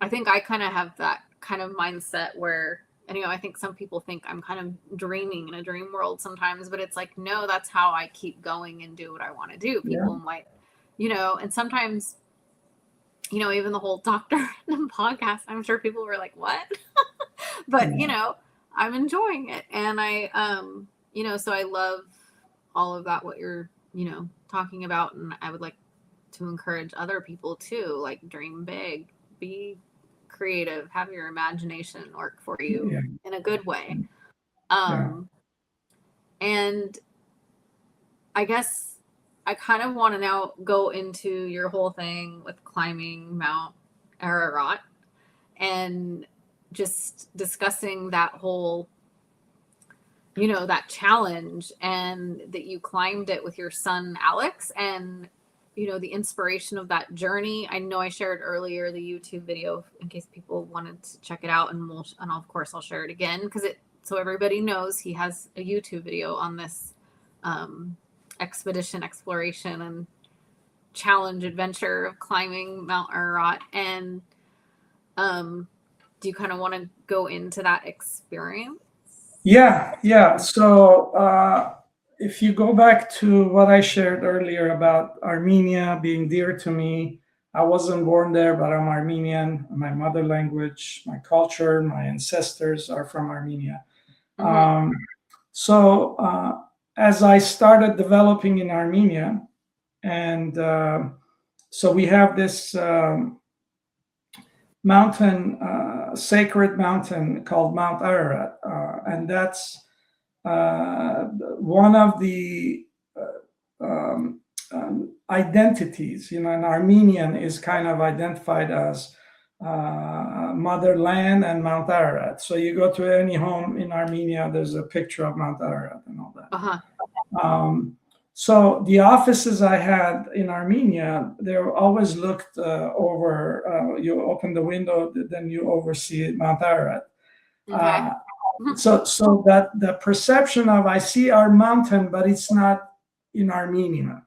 I think I kind of have that kind of mindset where, and I think some people think I'm kind of dreaming in a dream world sometimes, but it's like, no, that's how I keep going and do what I want to do. People might, and sometimes, even the whole Dr. podcast, I'm sure people were like, what? But, I'm enjoying it. And I, so I love all of that, what you're, talking about. And I would like to encourage other people too, like dream big, be creative, have your imagination work for you in a good way. And I guess I kind of want to now go into your whole thing with climbing Mount Ararat and just discussing that whole, that challenge, and that you climbed it with your son, Alex, and, the inspiration of that journey. I know I shared earlier the YouTube video in case people wanted to check it out, and of course I'll share it again so everybody knows he has a YouTube video on this, exploration and challenge adventure of climbing Mount Ararat. And do you kind of want to go into that experience? Yeah. So if you go back to what I shared earlier about Armenia being dear to me, I wasn't born there, but I'm Armenian. My mother language, my culture, my ancestors are from Armenia. So as I started developing in Armenia, and so we have this sacred mountain called Mount Ararat, and that's one of the identities. An Armenian is kind of identified as motherland and Mount Ararat. So you go to any home in Armenia, there's a picture of Mount Ararat and all that. So the offices I had in Armenia, they were always looked over. You open the window, then you oversee Mount Ararat. Okay. So that the perception of I see our mountain, but it's not in Armenia.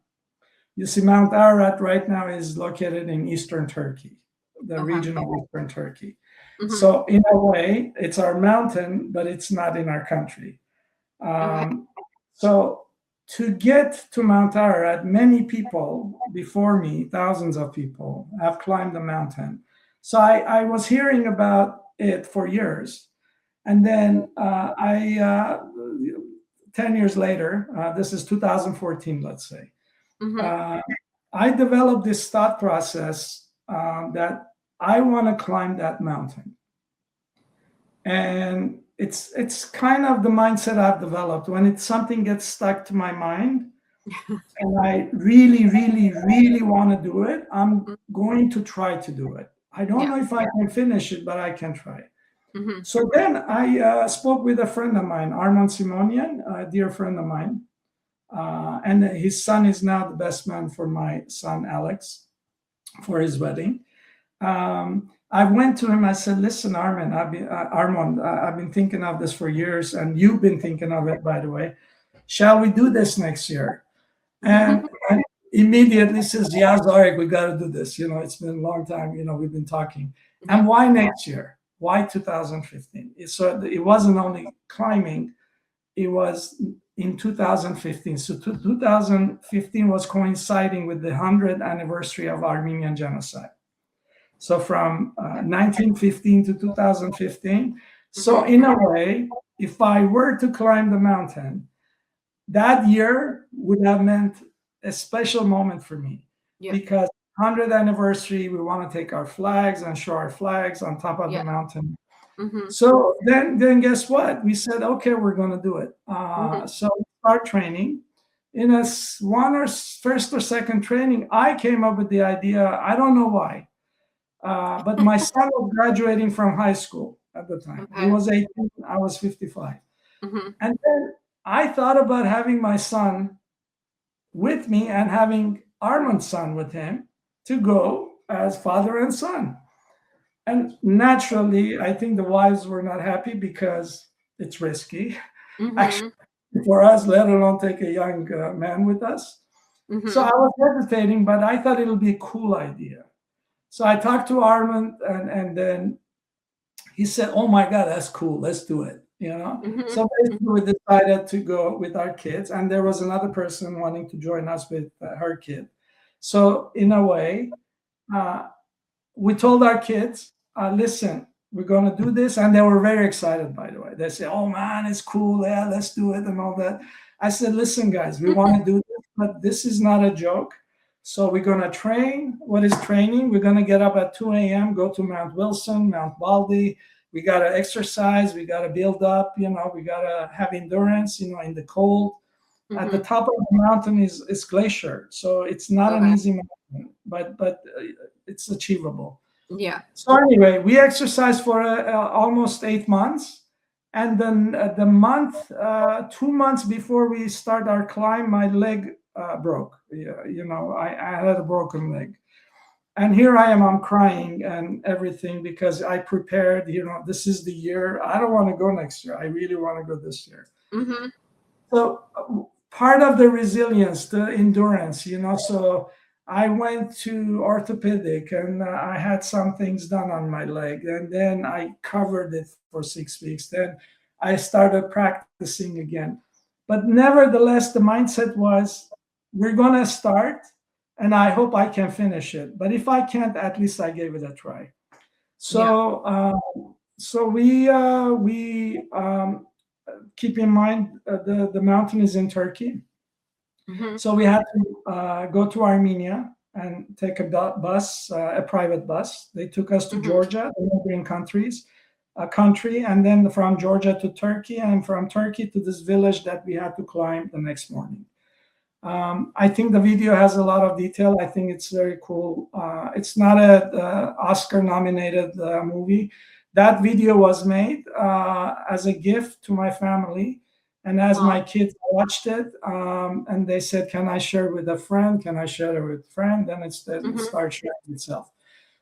You see, Mount Ararat right now is located in eastern Turkey, the Okay. region of eastern Turkey. Mhm. So in a way, it's our mountain, but it's not in our country. Okay. So to get to Mount Ararat, many people before me, thousands of people, have climbed the mountain. So I was hearing about it for years. And then 10 years later, this is 2014, let's say, Mhm. I developed this thought process that I want to climb that mountain. And it's kind of the mindset I've developed. When it's something gets stuck to my mind and I really, really, really want to do it, I'm going to try to do it. I don't know if I can finish it, but I can try. Mhm. So then I spoke with a friend of mine, Armand Simonian, a dear friend of mine. And his son is now the best man for my son, Alex, for his wedding. I went to him. I said, "Listen, Armand, I've been thinking of this for years, and you've been thinking of it, by the way. Shall we do this next year?" And immediately says, "Yeah, Zarik, we got to do this. It's been a long time. We've been talking. And why next year? Why 2015?" So it wasn't only climbing; it was in 2015. So 2015 was coinciding with the 100th anniversary of Armenian genocide. So from 1915 to 2015. So in a way, if I were to climb the mountain, that year would have meant a special moment for me because 100th anniversary, we want to take our flags and show our flags on top of the mountain. So then guess what? We said, okay, we're going to do it. So we start training. In first or second training, I came up with the idea. I don't know why. But my son was graduating from high school at the time. He was 18, I was 55. And then I thought about having my son with me and having Armand's son with him to go as father and son. And naturally, I think the wives were not happy because it's risky. Actually, for us, let alone take a young man with us. So I was hesitating, but I thought it'll be a cool idea. So I talked to Armand, and then he said, "Oh my God, that's cool. Let's do it." So basically, we decided to go with our kids, and there was another person wanting to join us with her kid. So in a way, we told our kids, "Listen, we're going to do this," and they were very excited. By the way, they said, "Oh man, it's cool. Yeah, let's do it," and all that. I said, "Listen, guys, we want to do this, but this is not a joke. So we're going to train." What is training? We're going to get up at 2 a.m., go to Mount Wilson, Mount Baldy. We got to exercise. We got to build up. We got to have endurance, in the cold. At the top of the mountain is glacier. So it's not an easy mountain, but it's achievable. Yeah. So anyway, we exercised for almost 8 months. And then 2 months before we start our climb, my leg broke. I had a broken leg. And here I am, I'm crying and everything because I prepared, this is the year. I don't want to go next year. I really want to go this year. So part of the resilience, the endurance, so I went to orthopedic and I had some things done on my leg. And then I covered it for 6 weeks. Then I started practicing again. But nevertheless, the mindset was, we're going to start and I hope I can finish it. But if I can't, at least I gave it a try. So, so we keep in mind the mountain is in Turkey. So we had to go to Armenia and take a bus, a private bus. They took us to Georgia, the neighboring country, and then from Georgia to Turkey, and from Turkey to this village that we had to climb the next morning. I think the video has a lot of detail. I think it's very cool. It's not a Oscar-nominated movie. That video was made as a gift to my family And as Oh, my kids watched it, and they said, "Can I share it with a friend? Can I share it with a friend?" Then it hmm. starts sharing itself.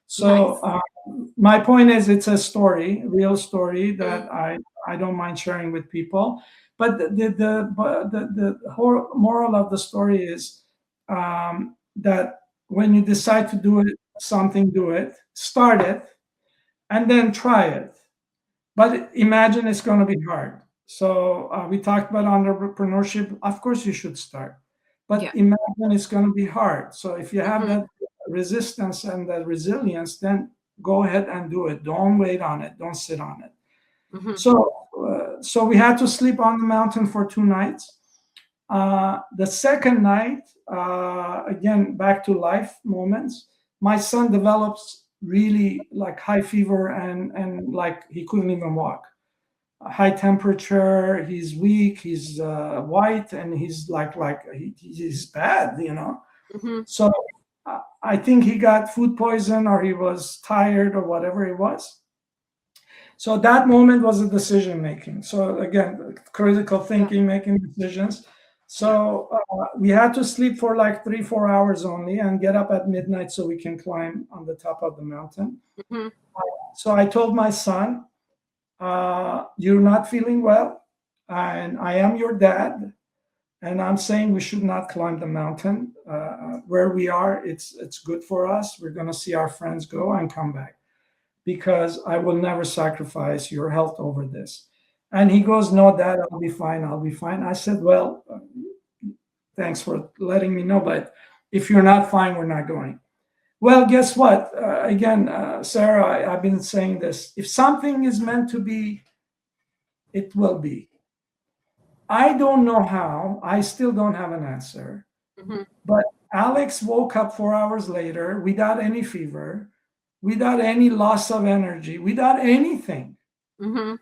So Nice. my point is, it's a story, real story Mm, that I don't mind sharing with people. But the whole moral of the story is that when you decide to do it, something, do it, start it, and then try it. But imagine it's going to be hard. So we talked about entrepreneurship. Of course, you should start, but yeah. imagine it's going to be hard. So if you have Hmm. that resistance and that resilience, then go ahead and do it. Don't wait on it. Don't sit on it. Hmm. So we had to sleep on the mountain for 2 nights. The second night, again, back to life moments. My son develops really like high fever and like he couldn't even walk. High temperature. He's weak. He's white, and he's he's bad. Hmm. So I think he got food poison, or he was tired, or whatever it was. So that moment was a decision making. So again, critical Yeah. thinking, making decisions. Yeah. So we had to sleep for like 3, 4 hours only and get up at midnight so we can climb on the top of the mountain. Hmm. So I told my son, "You're not feeling well, and I am your dad, and I'm saying we should not climb the mountain. Where we are, it's good for us. We're going to see our friends go and come back, because I will never sacrifice your health over this." And he goes, "No, Dad, I'll be fine. I'll be fine." I said, "Well, thanks for letting me know, but if you're not fine, we're not going." Well, guess what? Again, Sarah, I've been saying this. If something is meant to be, it will be. I don't know how. I still don't have an answer. Hmm. But Alex woke up 4 hours later without any fever, without any loss of energy, without anything. Hmm.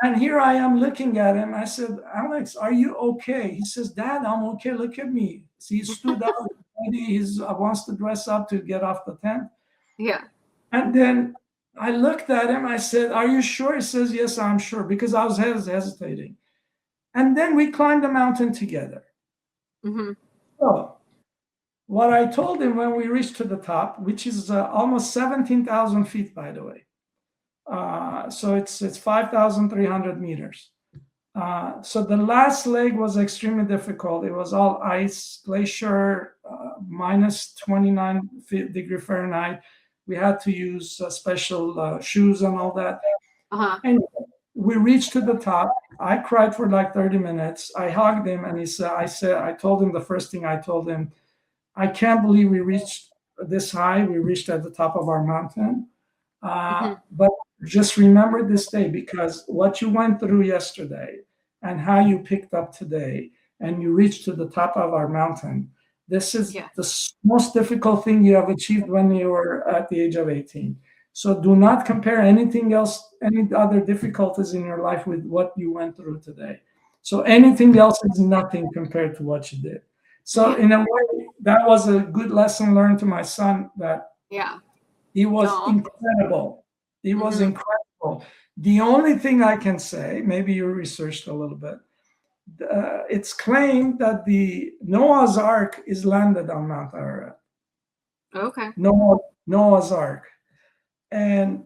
And here I am looking at him. I said, "Alex, are you okay?" He says, "Dad, I'm okay. Look at me." So he stood up. He wants to dress up to get off the tent. Yeah. And then I looked at him. I said, "Are you sure?" He says, "Yes, I'm sure," because I was hesitating. And then we climbed the mountain together. Hmm. So what I told him when we reached to the top, which is almost 17,000 feet, by the way. So it's 5,300 meters. So the last leg was extremely difficult. It was all ice, glacier, minus 29 degree Fahrenheit. We had to use special shoes and all that. Uh-huh. And we reached to the top. I cried for like 30 minutes. I hugged him, and I told him the first thing I told him, "I can't believe we reached this high. We reached at the top of our mountain. Hmm. But just remember this day, because what you went through yesterday and how you picked up today and you reached to the top of our mountain, this is Yeah. the most difficult thing you have achieved when you were at the age of 18. So do not compare anything else, any other difficulties in your life with what you went through today. So anything else is nothing compared to what you did." So Yeah. in a way, that was a good lesson learned to my son, that Yeah. he was Oh. incredible. He was Hmm. incredible. The only thing I can say, maybe you researched a little bit, it's claimed that the Noah's Ark is landed on Mount Ararat. Okay. Noah's Ark. And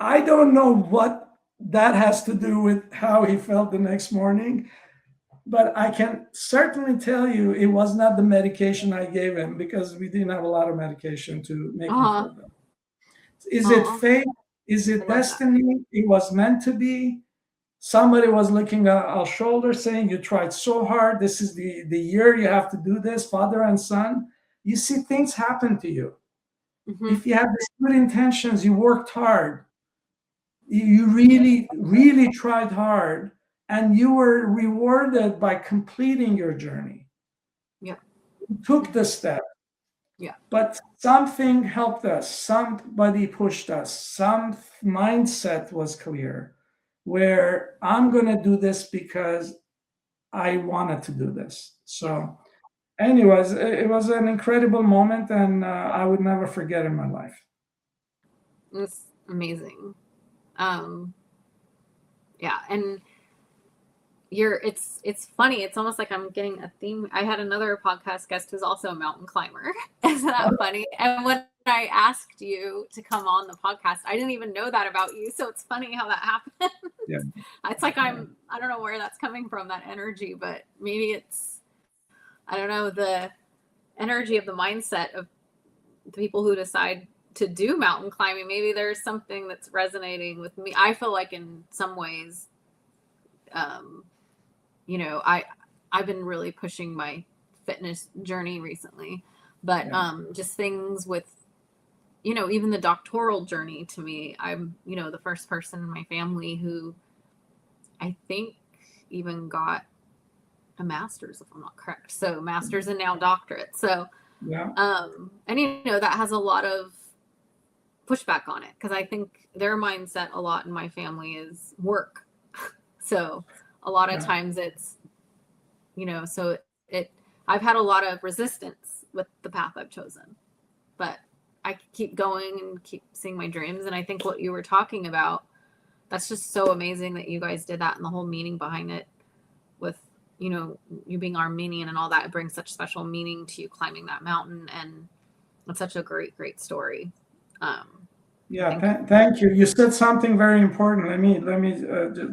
I don't know what that has to do with how he felt the next morning, but I can certainly tell you it was not the medication I gave him, because we didn't have a lot of medication to make him Uh-huh. feel better. Is it Oh, fate? Is I it love that. destiny? It was meant to be. Somebody was looking at our shoulder saying, "You tried so hard. This is the year you have to do this," father and son. You see, things happen to you. Hmm. If you have these good intentions, you worked hard, you really, really tried hard, and you were rewarded by completing your journey. Yeah. You took the step. Yeah. But something helped us, somebody pushed us, some mindset was clear, where I'm going to do this because I wanted to do this. Yeah. So, anyways, it was an incredible moment, and I would never forget in my life. It's amazing. Um, yeah. And it's funny. It's almost like I'm getting a theme. I had another podcast guest who's also a mountain climber. Isn't that funny? And when I asked you to come on the podcast, I didn't even know that about you. So it's funny how that happened. Yeah. It's like I don't know where that's coming from, that energy, but maybe it's, I don't know, the energy of the mindset of the people who decide to do mountain climbing. Maybe there's something that's resonating with me. I feel like in some ways, you know, I've been really pushing my fitness journey recently, but just things with, you know, even the doctoral journey to me, I'm, you know, the first person in my family who I think even got a master's, if I'm not correct. So master's and now doctorate. So, and you know, that has a lot of pushback on it because I think their mindset a lot in my family is work. So a lot of times it's, you know, so I've had a lot of resistance with the path I've chosen, but I keep going and keep seeing my dreams. And I think what you were talking about, that's just so amazing that you guys did that and the whole meaning behind it with, you know, you being Armenian and all that. It brings such special meaning to you climbing that mountain. And it's such a great, great story. Thank you. You said something very important. Let me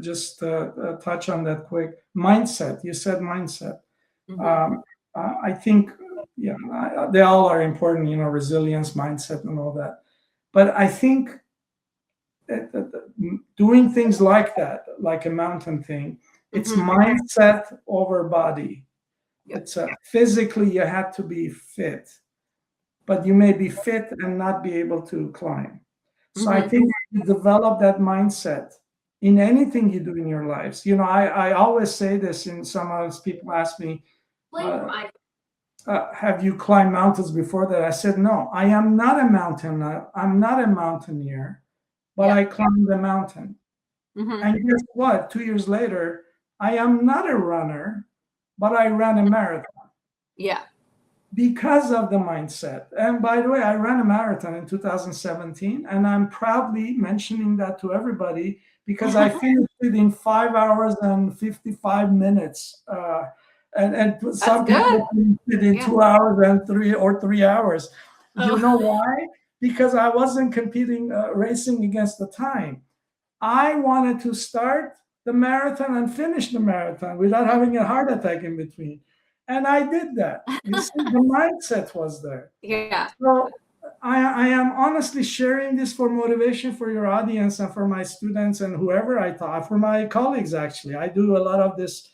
just touch on that quick. Mindset. You said mindset. I think, they all are important. You know, resilience, mindset, and all that. But I think doing things like that, like a mountain thing, it's mindset over body. It's physically you have to be fit, but you may be fit and not be able to climb. So I think you develop that mindset in anything you do in your lives. You know, I always say this, and sometimes people ask me, have you climbed mountains before that? I said, no, I am not a mountaineer. I'm not a mountaineer, but I climbed the mountain. And guess what? 2 years later, I am not a runner, but I ran a marathon. Yeah. Because of the mindset. And by the way, I ran a marathon in 2017, and I'm proudly mentioning that to everybody because I finished it in 5 hours and 55 minutes. And some people finished it in 2 hours and 3 hours. You know why? Because I wasn't competing, racing against the time. I wanted to start the marathon and finish the marathon without having a heart attack in between. And I did that. You see, the mindset was there. Yeah. So I am honestly sharing this for motivation for your audience and for my students and whoever I taught, for my colleagues, actually. I do a lot of this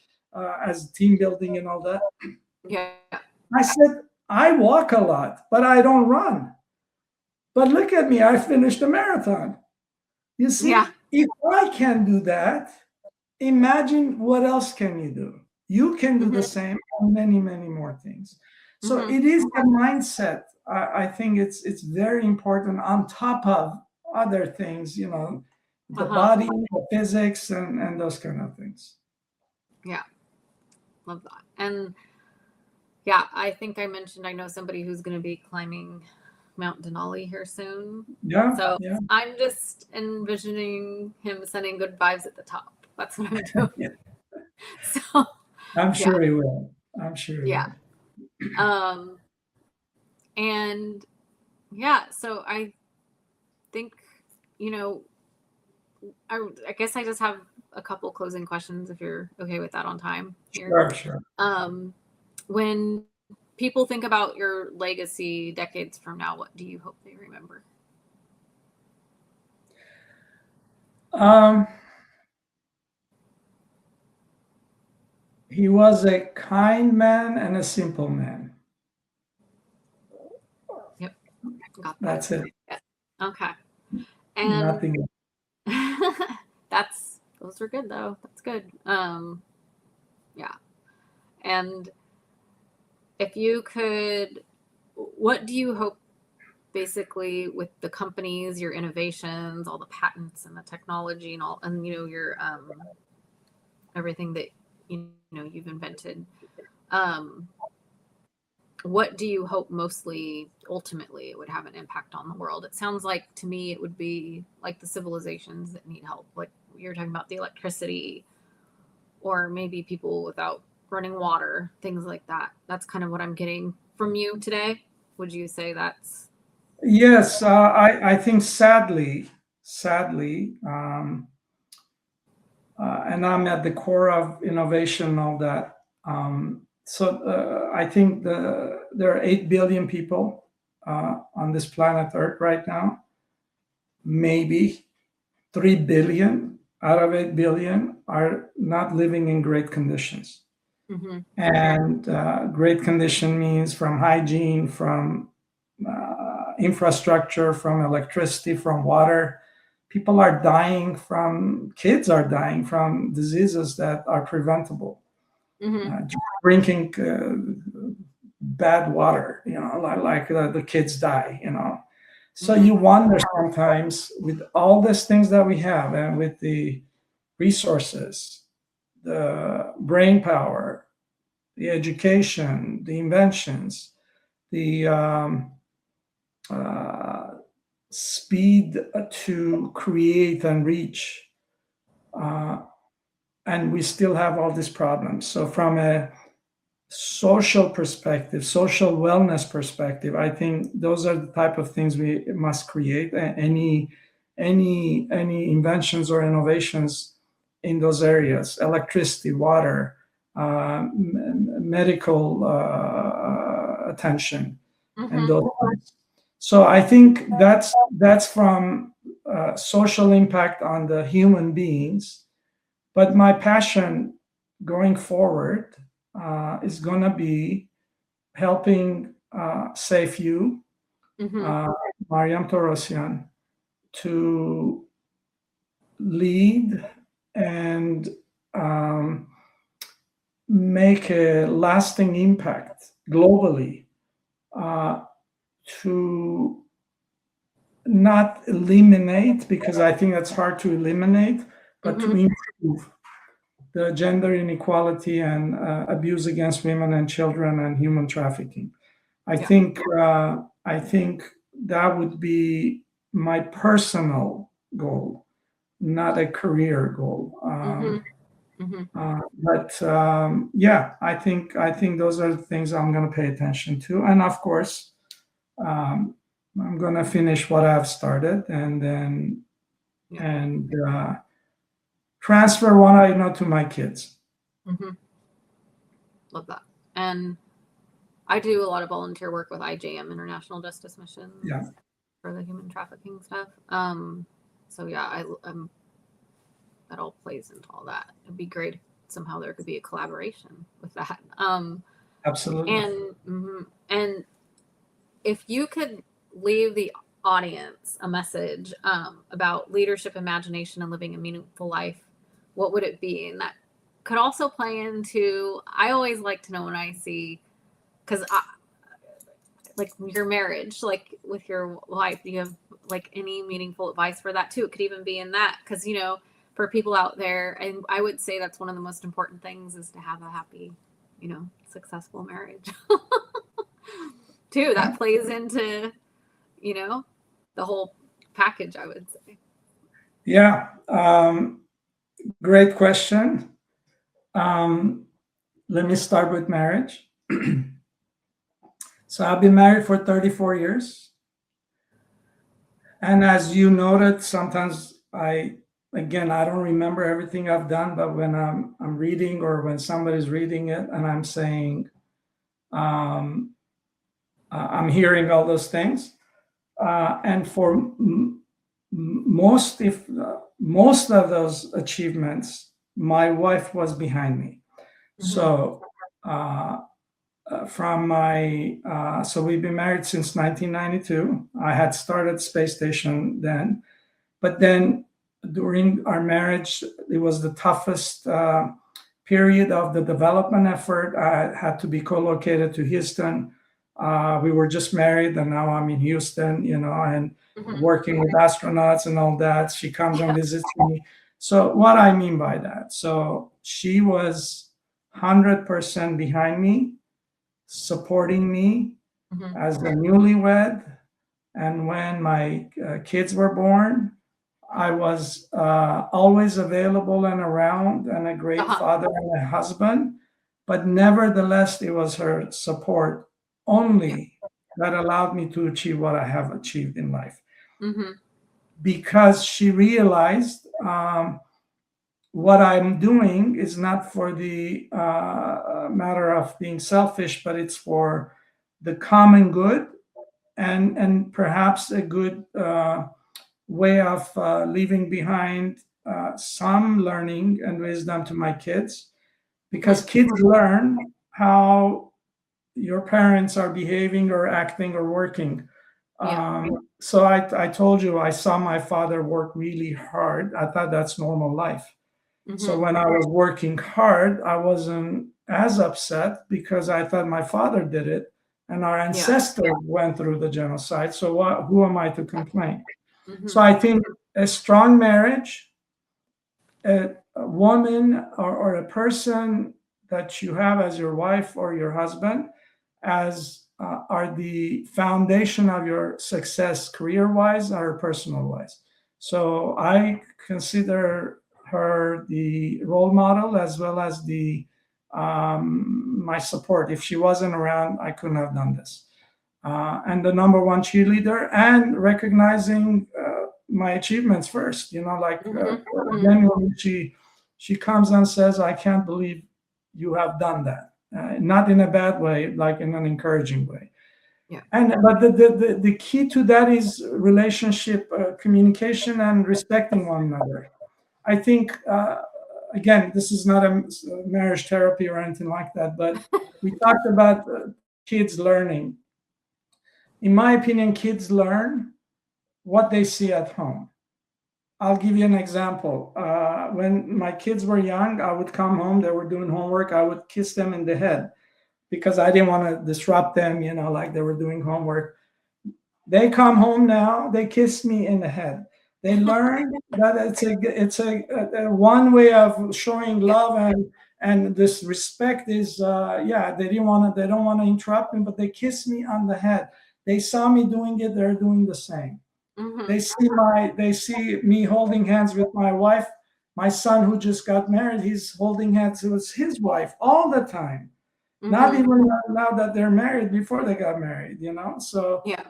as team building and all that. Yeah. I said, I walk a lot, but I don't run. But look at me, I finished a marathon. You see, if I can do that, imagine what else can you do? You can do the same and many, many more things. So it is a mindset. I think it's very important on top of other things, you know, the body, the physics, and those kind of things. Yeah. Love that. And I think I mentioned I know somebody who's going to be climbing Mount Denali here soon. So I'm just envisioning him sending good vibes at the top. That's what I'm doing. So I'm sure he will. I'm sure he will. And so I think, you know, I guess I just have a couple closing questions if you're okay with that on time here. Sure. When people think about your legacy decades from now, what do you hope they remember? He was a kind man and a simple man. Yep. Got that. That's it. Yeah. Okay. And nothing. Those are good though. That's good. And if you could, what do you hope basically with the companies, your innovations, all the patents and the technology and all, and, you know, your, everything that, you know, you've invented, what do you hope mostly, ultimately, it would have an impact on the world? It sounds like to me it would be like the civilizations that need help, like you're talking about the electricity or maybe people without running water, things like that. That's kind of what I'm getting from you today. Would you say that's? Yes, I think sadly, and I'm at the core of innovation and all that. I think there are 8 billion people on this planet Earth right now. Maybe 3 billion out of 8 billion are not living in great conditions. Mm-hmm. And great condition means from hygiene, from infrastructure, from electricity, from water. People are dying from, kids are dying from diseases that are preventable. Mm-hmm. Drinking bad water, like the kids die, So Mm-hmm. you wonder sometimes, with all these things that we have and with the resources, the brain power, the education, the inventions, the speed to create and reach, and we still have all these problems. So from a social perspective, social wellness perspective, I think those are the type of things we must create. Any inventions or innovations in those areas, electricity, water, medical attention, and Mm-hmm. those things. So I think that's from social impact on the human beings. But my passion going forward is going to be helping save you, Mm-hmm. Mariam Torosian, to lead and um, make a lasting impact globally, to not eliminate, because I think that's hard to eliminate, but to Mm-hmm. improve the gender inequality and abuse against women and children and human trafficking. I Yeah. think I think that would be my personal goal, not a career goal. Mm-hmm. Mm-hmm. Yeah, I think those are the things I'm going to pay attention to, and of course, um, I'm going to finish what I've started, and then Yeah. and transfer what I know to my kids. Mm-hmm. Love that. And I do a lot of volunteer work with IJM, International Justice Missions, Yeah, for the human trafficking stuff. So yeah, that all plays into all that. It'd be great if somehow there could be a collaboration with that. absolutely. And if you could leave the audience a message about leadership, imagination, and living a meaningful life, what would it be? And that could also play into, I always like to know when I see, because like your marriage, like with your wife, do you have like any meaningful advice for that too? It could even be in that, because for people out there, and I would say that's one of the most important things, is to have a happy, successful marriage. Too, that plays into the whole package, I would say. Yeah, great question. Um, Let me start with marriage. So I've been married for 34 years. And as you noted, sometimes I don't remember everything I've done, but when I'm reading, or when somebody's reading it and I'm saying, I'm hearing all those things. And for most of those achievements, my wife was behind me. Mm-hmm. So so we've been married since 1992. I had started space station then, but then during our marriage, it was the toughest period of the development effort. I had to be co-located to Houston. We were just married, and now I'm in Houston, and Mm-hmm. working with astronauts and all that. She comes and visits me. So what I mean by that, so she was 100% behind me, supporting me as a newlywed. And when my kids were born, I was always available and around, and a great Uh-huh. father and a husband. But nevertheless, it was her support Yeah. only that allowed me to achieve what I have achieved in life. Mm-hmm. Because she realized what I'm doing is not for the matter of being selfish, but it's for the common good, and perhaps a good way of leaving behind some learning and wisdom to my kids, because Mm-hmm. kids learn how your parents are behaving or acting or working. Yeah. So I told you I saw my father work really hard. I thought that's normal life. So Mm-hmm. when I was working hard, I wasn't as upset because I thought my father did it and our Yeah. ancestors went through the genocide. So who am I to complain? Mm-hmm. So I think a strong marriage, a woman or a person that you have as your wife or your husband as are the foundation of your success career wise or personal wise. So I consider her the role model as well as the my support. If she wasn't around, I couldn't have done this. And the number one cheerleader, and recognizing my achievements first. Like Mm-hmm. genuinely, she comes and says, "I can't believe you have done that." Not in a bad way, like in an encouraging way. Yeah. And but the key to that is relationship, communication, and respecting one another. I think again, this is not a marriage therapy or anything like that, but we talked about kids learning. In my opinion, kids learn what they see at home. I'll give you an example. When my kids were young, I would come home, they were doing homework, I would kiss them in the head because I didn't want to disrupt them, like they were doing homework. They come home now, they kiss me in the head. They learn that it's a one way of showing Yeah. love, and this respect is yeah, they don't want to interrupt me, but they kiss me on the head. They saw me doing it, they're doing the same. Mm-hmm. They see me holding hands with my wife. My son who just got married, he's holding hands with his wife all the time. Not Mm-hmm. even now that they're married, before they got married. So Yeah.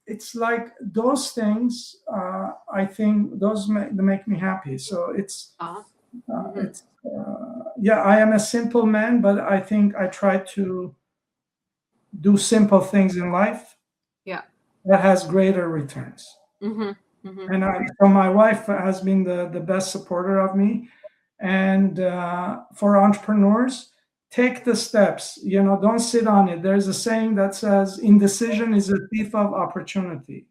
it's like those things. I think those make me happy. So Uh-huh. uh, Mm-hmm. it's yeah. I am a simple man, but I think I try to do simple things in life Yeah. that has greater returns. Mm-hmm. Mm-hmm. And so my wife has been the best supporter of me. And for entrepreneurs, take the steps. Don't sit on it. There's a saying that says, indecision is a thief of opportunity.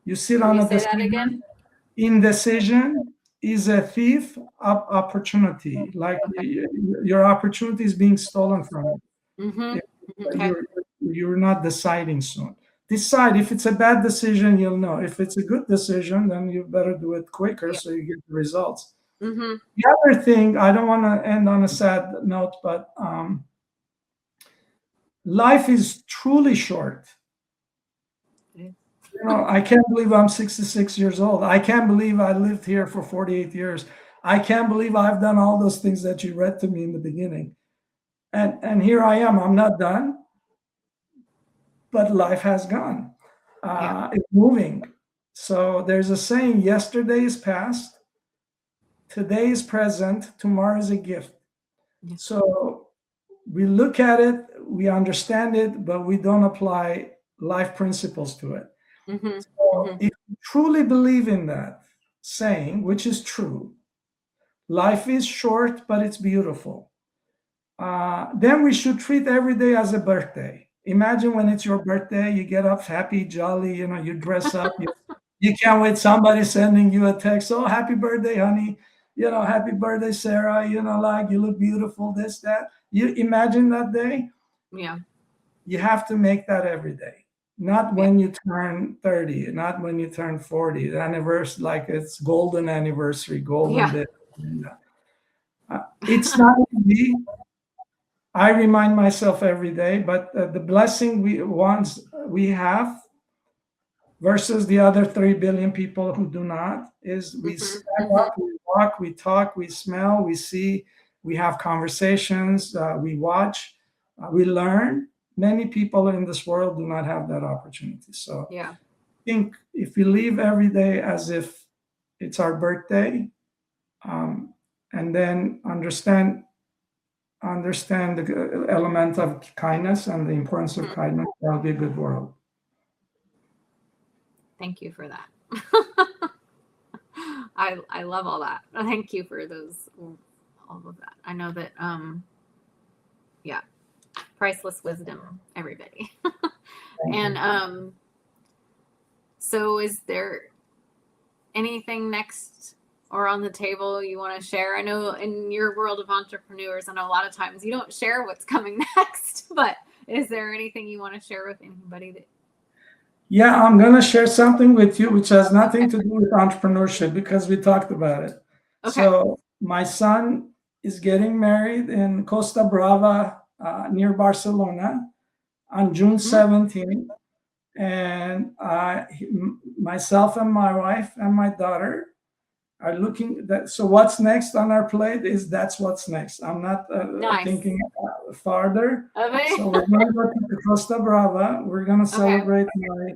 You sit Can on you a say that again? decision. Indecision is a thief of opportunity. Like Okay. your opportunity is being stolen from you. Mm-hmm. If Okay. you're not deciding soon. Decide. If it's a bad decision, you'll know. If it's a good decision, then you better do it quicker Yeah. so you get the results. Mm-hmm. The other thing, I don't want to end on a sad note, but life is truly short. I can't believe I'm 66 years old. I can't believe I lived here for 48 years. I can't believe I've done all those things that you read to me in the beginning. And here I am. I'm not done, but life has gone. Yeah. It's moving. So there's a saying, yesterday is past, today is present, tomorrow is a gift. Yeah. So we look at it, we understand it, but we don't apply life principles to it. Mm-hmm. So Mm-hmm. if you truly believe in that saying, which is true, life is short, but it's beautiful. Then we should treat every day as a birthday. Imagine when it's your birthday, you get up happy, jolly, you dress up, you can't wait. Somebody sending you a text, oh, happy birthday, honey. Happy birthday, Sarah. Like you look beautiful, this, that. You imagine that day. Yeah. You have to make that every day. Not Yeah. when you turn 30, not when you turn 40. The anniversary, like it's golden anniversary, golden Yeah. day. It's not easy. I remind myself every day, but the blessing we have versus the other 3 billion people who do not, is we Mhm, stand mhm. up, we walk, we talk, we smell, we see, we have conversations, we watch, we learn. Many people in this world do not have that opportunity. So Yeah. I think if we live every day as if it's our birthday, and then understand the element of kindness and the importance of Mhm. kindness, that'll be a good world. Thank you for that. I love all that. Thank you for those, all of that. I know that yeah, priceless wisdom, everybody. Thank And you. so is there anything next or on the table you want to share? I know in your world of entrepreneurs, I know a lot of times you don't share what's coming next, but is there anything you want to share with anybody that Yeah, I'm going to share something with you which has okay. nothing to do with entrepreneurship because we talked about it. Okay. So, my son is getting married in Costa Brava, near Barcelona, on June Mm, 17th. And myself and my wife and my daughter are looking that. So, what's next on our plate is that's what's next. I'm not nice. thinking farther. Okay. So, we're going to go to Costa Brava. We're going to Okay. celebrate my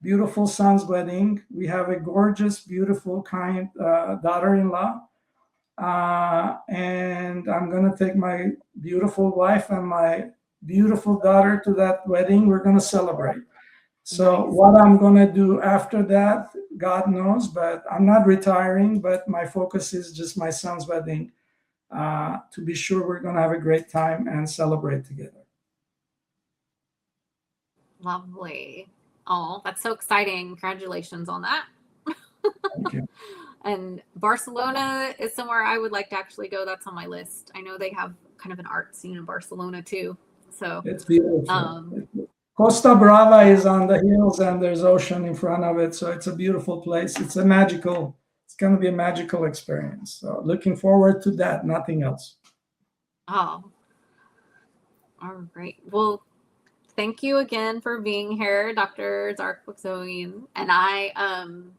beautiful son's wedding. We have a gorgeous, beautiful, kind daughter-in-law, and I'm gonna take my beautiful wife and my beautiful daughter to that wedding. We're gonna celebrate. So Nice. what I'm gonna do after that, God knows. But I'm not retiring. But my focus is just my son's wedding. To be sure, we're gonna have a great time and celebrate together. Lovely. Oh, that's so exciting. Congratulations on that. Thank you. And Barcelona is somewhere I would like to actually go. That's on my list. I know they have kind of an art scene in Barcelona too. So, It's beautiful. um, Costa Brava yeah. is on the hills and there's ocean in front of it. So it's a beautiful place. It's going to be a magical experience. So looking forward to that, nothing else. Oh, all right. Well, thank you again for being here, Dr. Zarik Boghossian. And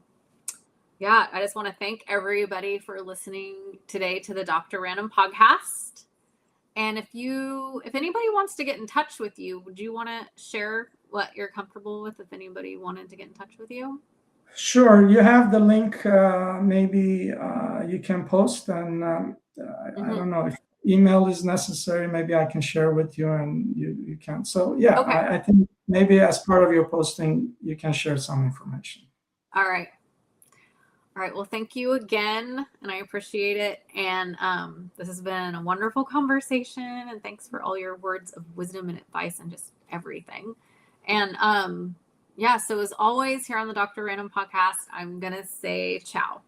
yeah, I just want to thank everybody for listening today to the Dr. Random podcast. And if anybody wants to get in touch with you, would you want to share what you're comfortable with if anybody wanted to get in touch with you? Sure, you have the link. Maybe you can post, and I Mm-hmm. don't know if email is necessary. Maybe I can share with you, and you can. So yeah, Okay. I think maybe as part of your posting, you can share some information. All right. All right. Well, thank you again, and I appreciate it. And this has been a wonderful conversation. And thanks for all your words of wisdom and advice and just everything. And yeah, so as always, here on the Dr. Random podcast, I'm gonna say ciao.